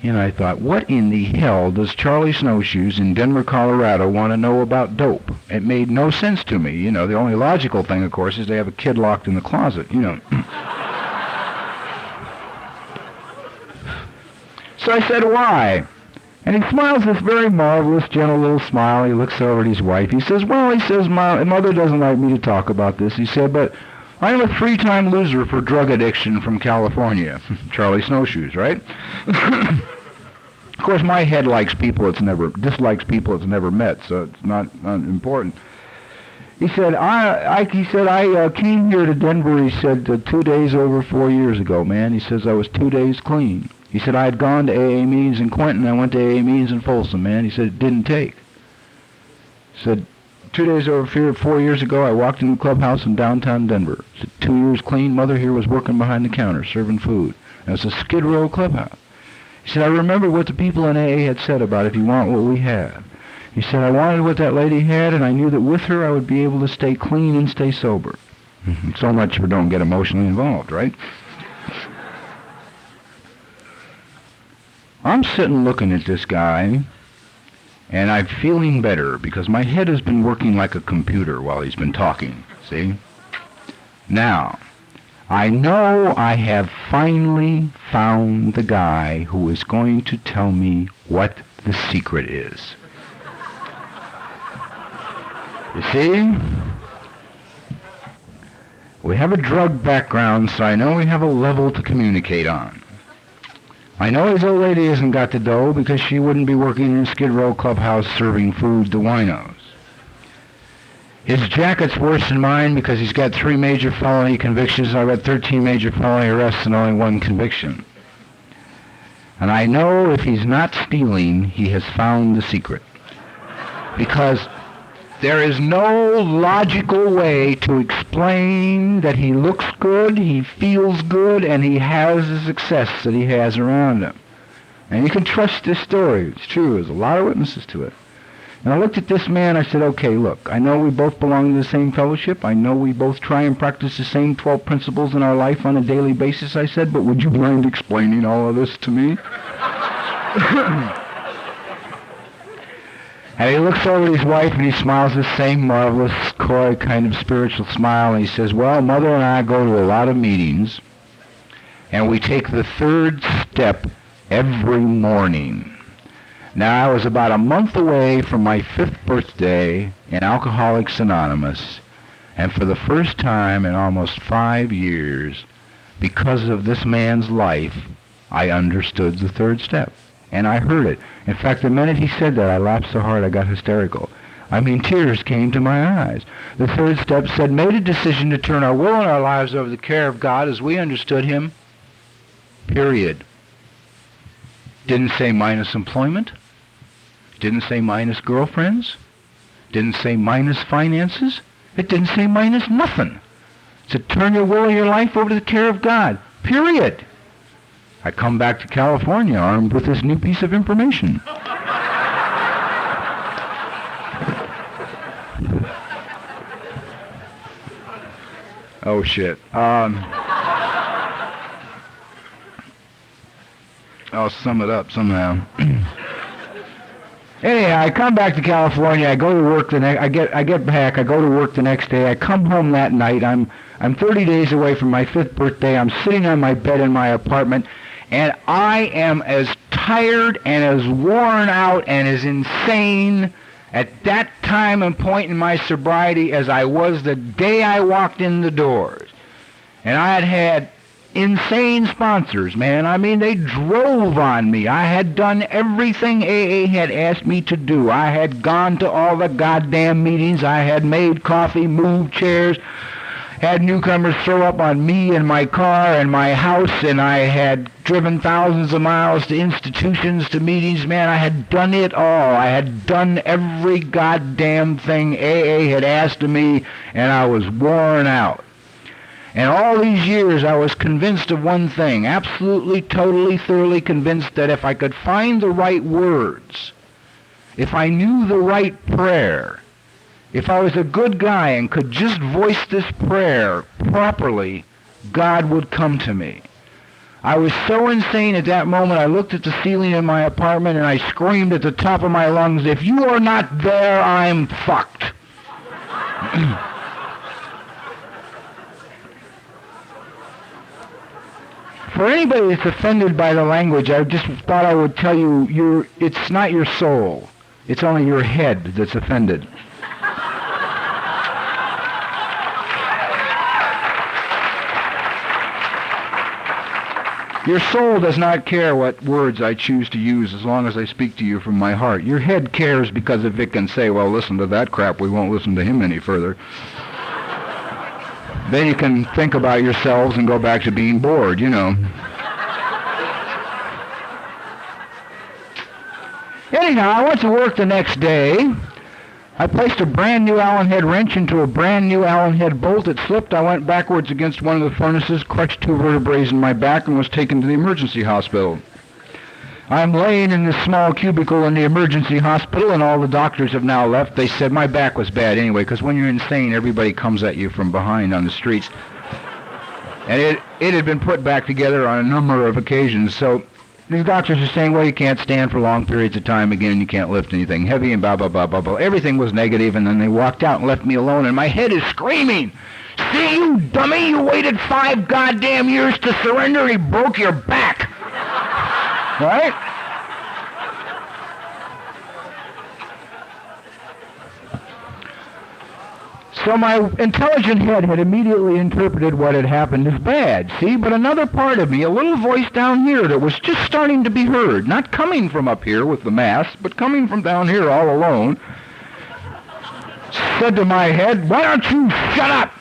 And I thought, what in the hell does Charlie Snowshoes in Denver, Colorado want to know about dope? It made no sense to me. You know, the only logical thing, of course, is they have a kid locked in the closet, you know. So I said, why? And he smiles this very marvelous, gentle little smile. He looks over at his wife. He says, well, he says, my mother doesn't like me to talk about this. He said, but I'm a 3-time loser for drug addiction from California. Charlie Snowshoes, right? Of course, my head dislikes people it's never met, so it's not important. He said, I came here to Denver, he said, 2 days over 4 years ago, man. He says, I was 2 days clean. He said, I had gone to AA meetings in Quentin. I went to AA meetings in Folsom, man. He said, it didn't take. He said, 2 days over 4 years ago, I walked into a clubhouse in downtown Denver. He said, 2 years clean. Mother here was working behind the counter, serving food. And it was a Skid Row clubhouse. He said, I remember what the people in AA had said about if you want what we have. He said, I wanted what that lady had, and I knew that with her I would be able to stay clean and stay sober. So much for don't get emotionally involved, right? I'm sitting looking at this guy, and I'm feeling better because my head has been working like a computer while he's been talking, see? Now, I know I have finally found the guy who is going to tell me what the secret is. You see? We have a drug background, so I know we have a level to communicate on. I know his old lady hasn't got the dough because she wouldn't be working in Skid Row clubhouse serving food to winos. His jacket's worse than mine because he's got 3 major felony convictions and I've got 13 major felony arrests and only 1 conviction. And I know if he's not stealing, he has found the secret. Because there is no logical way to explain that he looks good, he feels good, and he has the success that he has around him. And you can trust this story. It's true. There's a lot of witnesses to it. And I looked at this man, I said, okay, look, I know we both belong to the same fellowship. I know we both try and practice the same 12 principles in our life on a daily basis, I said, but would you mind explaining all of this to me? And he looks over at his wife and he smiles the same marvelous, coy kind of spiritual smile, and he says, well, Mother and I go to a lot of meetings, and we take the 3rd step every morning. Now, I was about a month away from my 5th birthday in Alcoholics Anonymous, and for the first time in almost 5 years, because of this man's life, I understood the 3rd step. And I heard it. In fact, the minute he said that, I laughed so hard I got hysterical. I mean, tears came to my eyes. The 3rd step said, made a decision to turn our will and our lives over to the care of God as we understood him. Period. Didn't say minus employment. Didn't say minus girlfriends. Didn't say minus finances. It didn't say minus nothing. It said, turn your will and your life over to the care of God. Period. I come back to California armed with this new piece of information. Oh, shit. I'll sum it up somehow. Anyhow, I come back to California. I go to work I get back. I go to work the next day. I come home that night. I'm 30 days away from my 5th birthday. I'm sitting on my bed in my apartment, and I am as tired and as worn out and as insane at that time and point in my sobriety as I was the day I walked in the doors. And I had insane sponsors, man. I mean, they drove on me. I had done everything AA had asked me to do. I had gone to all the goddamn meetings. I had made coffee, moved chairs, had newcomers throw up on me and my car and my house, and I had driven thousands of miles to institutions, to meetings. Man, I had done it all. I had done every goddamn thing AA had asked of me, and I was worn out. And all these years I was convinced of one thing, absolutely, totally, thoroughly convinced that if I could find the right words, if I knew the right prayer, if I was a good guy and could just voice this prayer properly, God would come to me. I was so insane at that moment, I looked at the ceiling in my apartment and I screamed at the top of my lungs, if you are not there, I'm fucked. For anybody that's offended by the language, I just thought I would tell you, it's not your soul. It's only your head that's offended. Your soul does not care what words I choose to use as long as I speak to you from my heart. Your head cares because if it can say, well, listen to that crap, we won't listen to him any further. Then you can think about yourselves and go back to being bored, you know. Anyhow, I went to work the next day. I placed a brand new Allen head wrench into a brand new Allen head bolt. It slipped. I went backwards against one of the furnaces, crushed 2 vertebrae in my back, and was taken to the emergency hospital. I'm laying in this small cubicle in the emergency hospital, and all the doctors have now left. They said my back was bad anyway, because when you're insane, everybody comes at you from behind on the streets. And it had been put back together on a number of occasions, so these doctors are saying, well, you can't stand for long periods of time again, and you can't lift anything heavy, and blah, blah, blah, blah, blah. Everything was negative, and then they walked out and left me alone, and my head is screaming. See, you dummy, you waited 5 goddamn years to surrender, and he broke your back. Right? So my intelligent head had immediately interpreted what had happened as bad, see? But another part of me, a little voice down here that was just starting to be heard, not coming from up here with the mass, but coming from down here all alone, said to my head, why don't you shut up?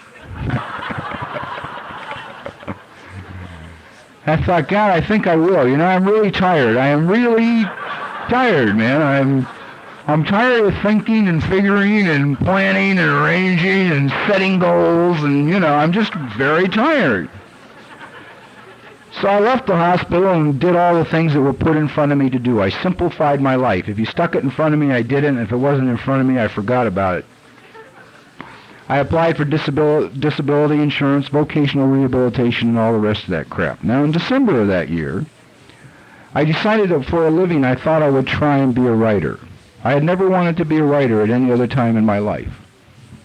I thought, God, I think I will. You know, I'm really tired. I am really tired, man. I'm tired of thinking and figuring and planning and arranging and setting goals, and, you know, I'm just very tired. So I left the hospital and did all the things that were put in front of me to do. I simplified my life. If you stuck it in front of me, I did it, and if it wasn't in front of me, I forgot about it. I applied for disability insurance, vocational rehabilitation, and all the rest of that crap. Now, in December of that year, I decided that for a living, I thought I would try and be a writer. I had never wanted to be a writer at any other time in my life.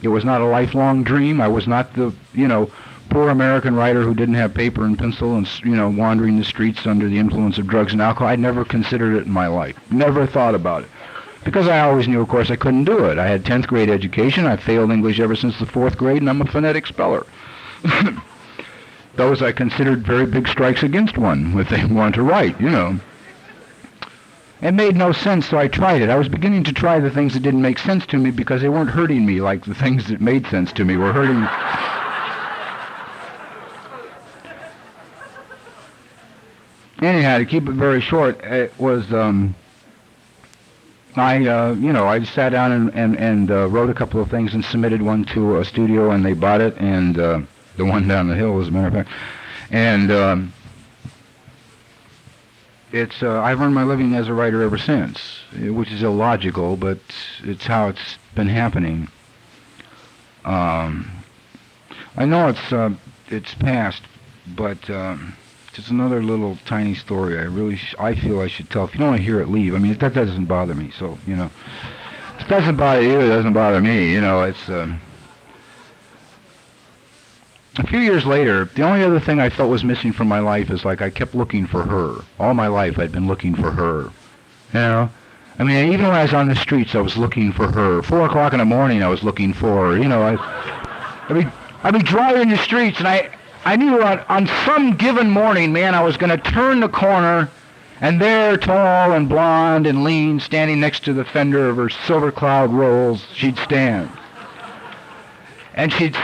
It was not a lifelong dream. I was not the, you know, poor American writer who didn't have paper and pencil and, you know, wandering the streets under the influence of drugs and alcohol. I never considered it in my life. Never thought about it. Because I always knew, of course, I couldn't do it. I had 10th grade education. I failed English ever since the 4th grade, and I'm a phonetic speller. Those I considered very big strikes against one if they want to write, you know. It made no sense, so I tried it. I was beginning to try the things that didn't make sense to me because they weren't hurting me like the things that made sense to me were hurting me. Anyhow, to keep it very short, it was, I sat down and wrote a couple of things and submitted one to a studio, and they bought it, and the one down the hill, as a matter of fact. And I've earned my living as a writer ever since, which is illogical, but it's how it's been happening. I know it's past, but it's another little tiny story I feel I should tell. If you don't want to hear it, leave. I mean, that doesn't bother me, so, you know. If it doesn't bother you, it doesn't bother me, you know. It's a few years later, the only other thing I felt was missing from my life is, like, I kept looking for her. All my life I'd been looking for her, you know. I mean, even when I was on the streets, I was looking for her. 4 o'clock in the morning, I was looking for her, you know. I'd be driving the streets, and I knew on some given morning, man, I was going to turn the corner, and there, tall and blonde and lean, standing next to the fender of her Silver Cloud Rolls, she'd stand. And she'd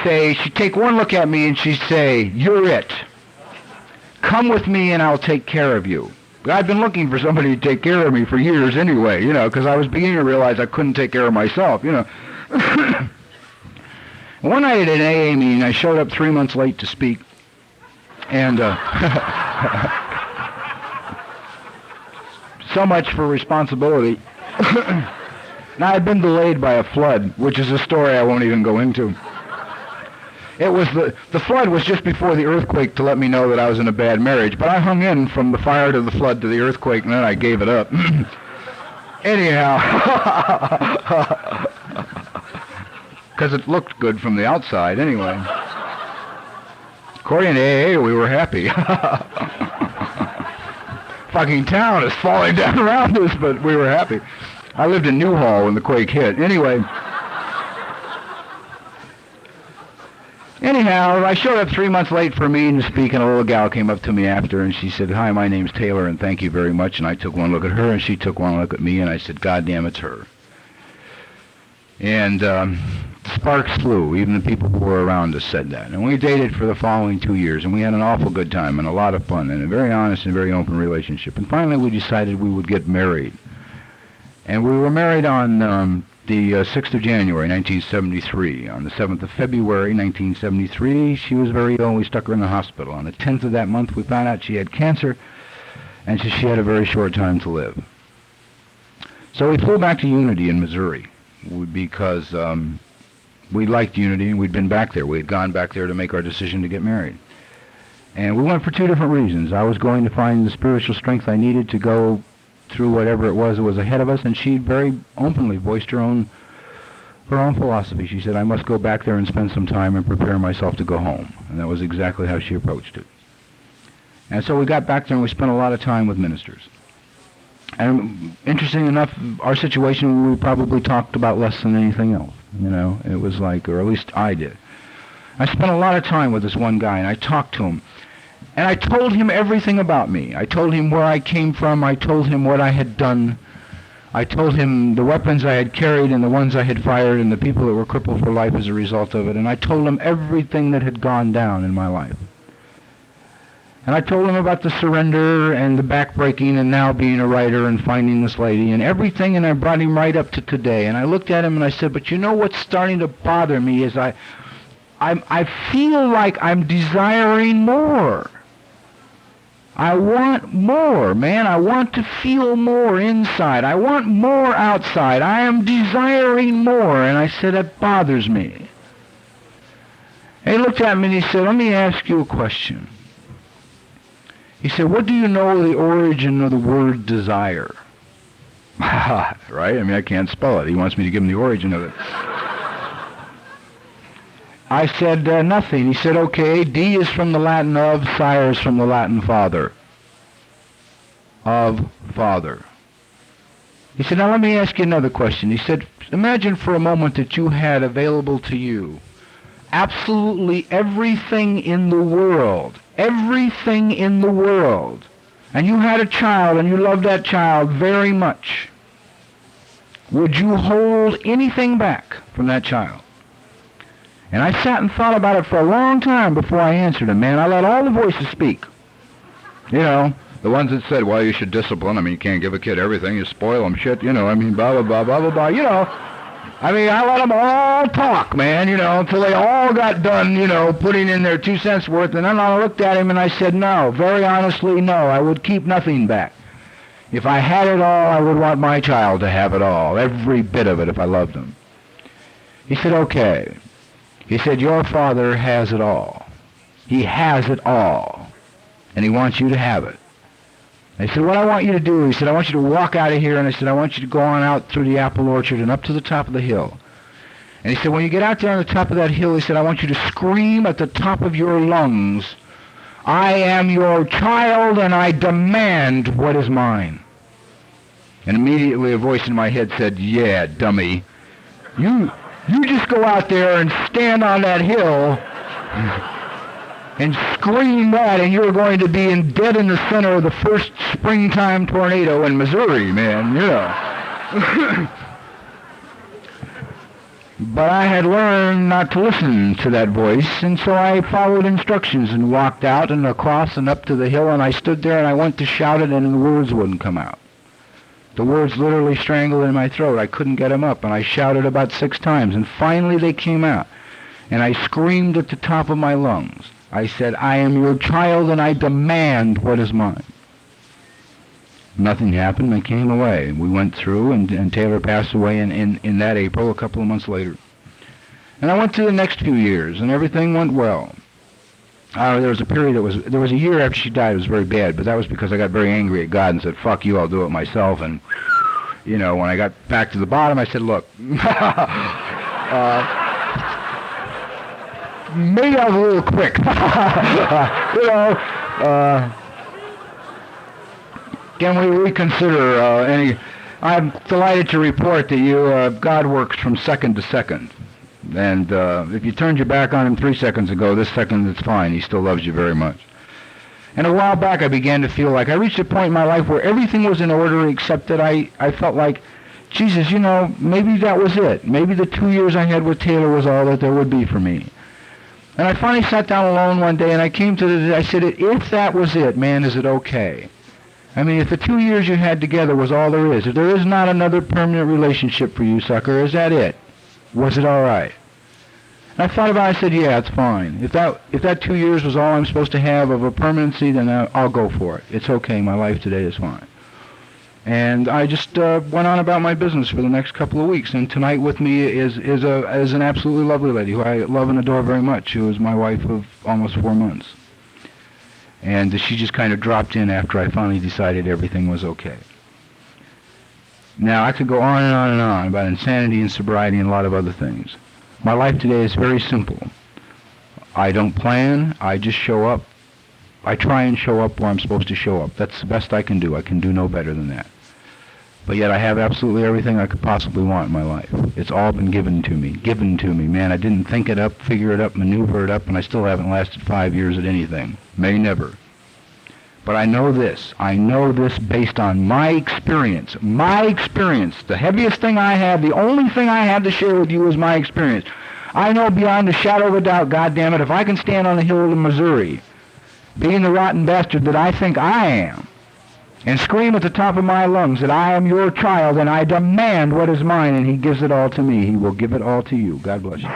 take one look at me and she'd say, you're it. Come with me and I'll take care of you. But I'd been looking for somebody to take care of me for years anyway, you know, because I was beginning to realize I couldn't take care of myself, you know. One night at an AA meeting, I showed up 3 months late to speak. And so much for responsibility. Now, I'd been delayed by a flood, which is a story I won't even go into. It was the flood was just before the earthquake to let me know that I was in a bad marriage, but I hung in from the fire to the flood to the earthquake, and then I gave it up. Anyhow, because it looked good from the outside anyway. According to AA, we were happy. Fucking town is falling down around us, but we were happy. I lived in Newhall when the quake hit. Anyway, Anyhow, I showed up 3 months late for a meeting to speak, and a little gal came up to me after, and she said, "Hi, my name's Taylor, and thank you very much." And I took one look at her, and she took one look at me, and I said, "God damn, it's her." And sparks flew. Even the people who were around us said that. And we dated for the following 2 years, and we had an awful good time and a lot of fun and a very honest and very open relationship. And finally, we decided we would get married. And we were married on the 6th of January, 1973. On the 7th of February, 1973, she was very ill, and we stuck her in the hospital. On the 10th of that month, we found out she had cancer, and she had a very short time to live. So we flew back to Unity in Missouri because we liked Unity, and we'd been back there. We had gone back there to make our decision to get married. And we went for two different reasons. I was going to find the spiritual strength I needed to go through whatever it was that was ahead of us, and she very openly voiced her own philosophy. She said, "I must go back there and spend some time and prepare myself to go home." And that was exactly how she approached it. And so we got back there, and we spent a lot of time with ministers. And interesting enough, our situation we probably talked about less than anything else. You know, it was like, or at least I did. I spent a lot of time with this one guy, and I talked to him. And I told him everything about me. I told him where I came from. I told him what I had done. I told him the weapons I had carried and the ones I had fired and the people that were crippled for life as a result of it. And I told him everything that had gone down in my life. And I told him about the surrender and the backbreaking and now being a writer and finding this lady and everything, and I brought him right up to today. And I looked at him and I said, "But you know what's starting to bother me is I feel like I'm desiring more. I want more, man. I want to feel more inside. I want more outside. I am desiring more." And I said, "That bothers me." And he looked at me and he said, "Let me ask you a question." He said, "What do you know the origin of the word desire?" Right? I mean, I can't spell it. He wants me to give him the origin of it. I said, "Nothing." He said, "Okay, D is from the Latin of, sire is from the Latin father. Of father." He said, "Now let me ask you another question." He said, "Imagine for a moment that you had available to you absolutely everything in the world, and you had a child and you loved that child very much. Would you hold anything back from that child?" And I sat and thought about it for a long time before I answered him, man. I let all the voices speak. You know, the ones that said, "Well, you should discipline. I mean, you can't give a kid everything. You spoil them, shit. You know, I mean, blah, blah, blah, blah, blah, blah." You know, I mean, I let them all talk, man, you know, until they all got done, you know, putting in their 2 cents worth. And then I looked at him and I said, "No, very honestly, no. I would keep nothing back. If I had it all, I would want my child to have it all, every bit of it, if I loved him." He said, "Okay." He said, "Your father has it all. He has it all. And he wants you to have it." I said, "What I want you to do," he said, "I want you to walk out of here," and I said, "I want you to go on out through the apple orchard and up to the top of the hill." And he said, "When you get out there on the top of that hill," he said, "I want you to scream at the top of your lungs, 'I am your child and I demand what is mine.'" And immediately a voice in my head said, "Yeah, dummy. You just go out there and stand on that hill and scream that, and you're going to be dead in the center of the first springtime tornado in Missouri, man, you know." But I had learned not to listen to that voice, and so I followed instructions and walked out and across and up to the hill, and I stood there and I went to shout it, and the words wouldn't come out. The words literally strangled in my throat. I couldn't get them up, and I shouted about 6 times, and finally they came out. And I screamed at the top of my lungs. I said, "I am your child, and I demand what is mine." Nothing happened. I came away. We went through, and Taylor passed away in that April, a couple of months later. And I went through the next few years, and everything went well. There was a period there was a year after she died. It was very bad, but that was because I got very angry at God and said, "Fuck you, I'll do it myself." And, you know, when I got back to the bottom, I said, "Look, maybe I was a little quick." You know, can we reconsider any? I'm delighted to report that God works from second to second. And if you turned your back on him 3 seconds ago, this second it's fine. He still loves you very much. And a while back, I began to feel like I reached a point in my life where everything was in order, except that I felt like, Jesus, you know, maybe that was it. Maybe the 2 years I had with Taylor was all that there would be for me. And I finally sat down alone one day, and I came to I said, if that was it, man, is it okay? I mean, if the 2 years you had together was all there is, if there is not another permanent relationship for you, sucker, is that it? Was it all right? And I thought about it, I said, yeah, it's fine. If that 2 years was all I'm supposed to have of a permanency, then I'll go for it. It's okay. My life today is fine. And I just went on about my business for the next couple of weeks. And tonight with me is an absolutely lovely lady who I love and adore very much, who is my wife of almost 4 months. And she just kind of dropped in after I finally decided everything was okay. Now, I could go on and on and on about insanity and sobriety and a lot of other things. My life today is very simple. I don't plan, I just show up. I try and show up where I'm supposed to show up. That's the best I can do. I can do no better than that. But yet I have absolutely everything I could possibly want in my life. It's all been given to me. Given to me, man. I didn't think it up, figure it up, maneuver it up, and I still haven't lasted 5 years at anything. May never. But I know this. I know this based on my experience. My experience. The heaviest thing I have, the only thing I have to share with you is my experience. I know beyond a shadow of a doubt, goddammit, if I can stand on the hill of Missouri, being the rotten bastard that I think I am, and scream at the top of my lungs that I am your child and I demand what is mine, and he gives it all to me, he will give it all to you. God bless you.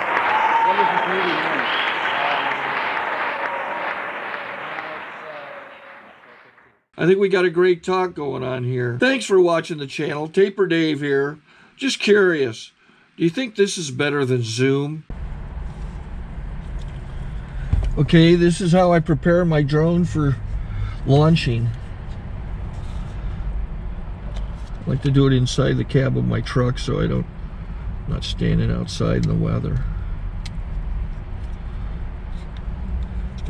I think we got a great talk going on here. Thanks for watching the channel. Taper Dave here. Just curious, do you think this is better than Zoom? Okay, this is how I prepare my drone for launching. I like to do it inside the cab of my truck so I'm not standing outside in the weather.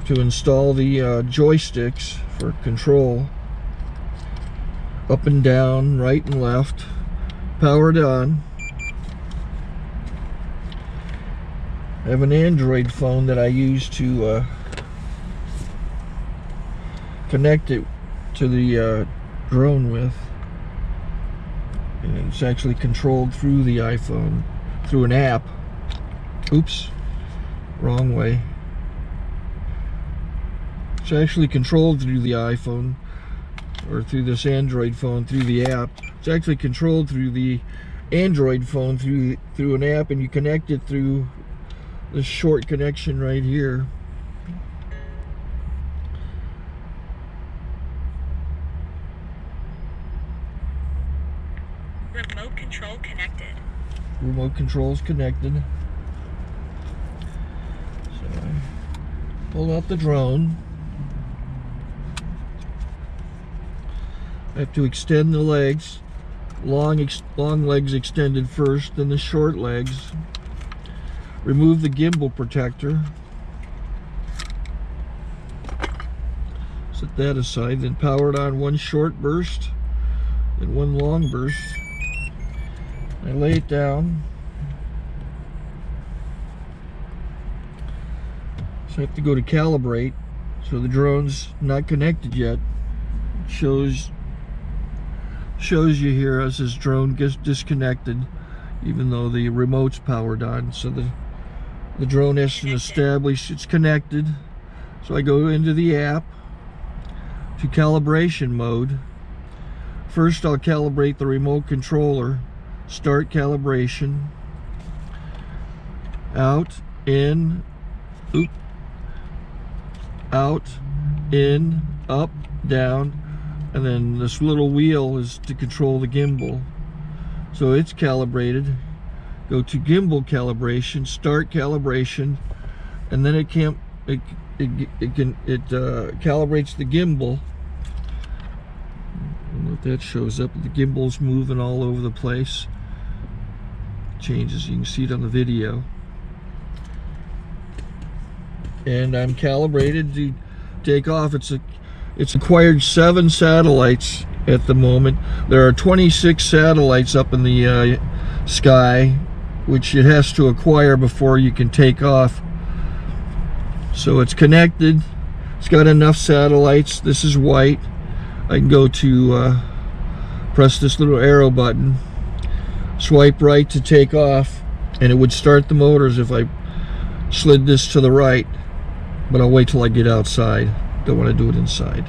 To install the joysticks for control, up and down, right and left, powered on. I have an Android phone that I use to connect it to the drone with. And it's actually controlled through the iPhone, through an app. Oops, wrong way. It's actually controlled through the iPhone, or through this Android phone, through the app. It's actually controlled through the Android phone, through an app, and you connect it through this short connection right here. Remote control connected. Remote control's connected. So I pull out the drone. I have to extend the legs. Long legs extended first, then the short legs. Remove the gimbal protector. Set that aside, then power it on one short burst, then one long burst. I lay it down. So I have to go to calibrate. So the drone's not connected yet. It shows you here as this drone gets disconnected, even though the remote's powered on. So the drone has to establish it's connected. So I go into the app to calibration mode. First I'll calibrate the remote controller. Start calibration. Out, in, oop, out, in, up, down, and then this little wheel is to control the gimbal. So it's calibrated. Go to gimbal calibration, start calibration, and then it calibrates the gimbal. I don't know if that shows up. The gimbal's moving all over the place. Changes, you can see it on the video. And I'm calibrated to take off. It's acquired 7 satellites at the moment. There are 26 satellites up in the sky, which it has to acquire before you can take off. So it's connected. It's got enough satellites. This is white. I can go to press this little arrow button, swipe right to take off, and it would start the motors if I slid this to the right, but I'll wait till I get outside. Don't want to do it inside.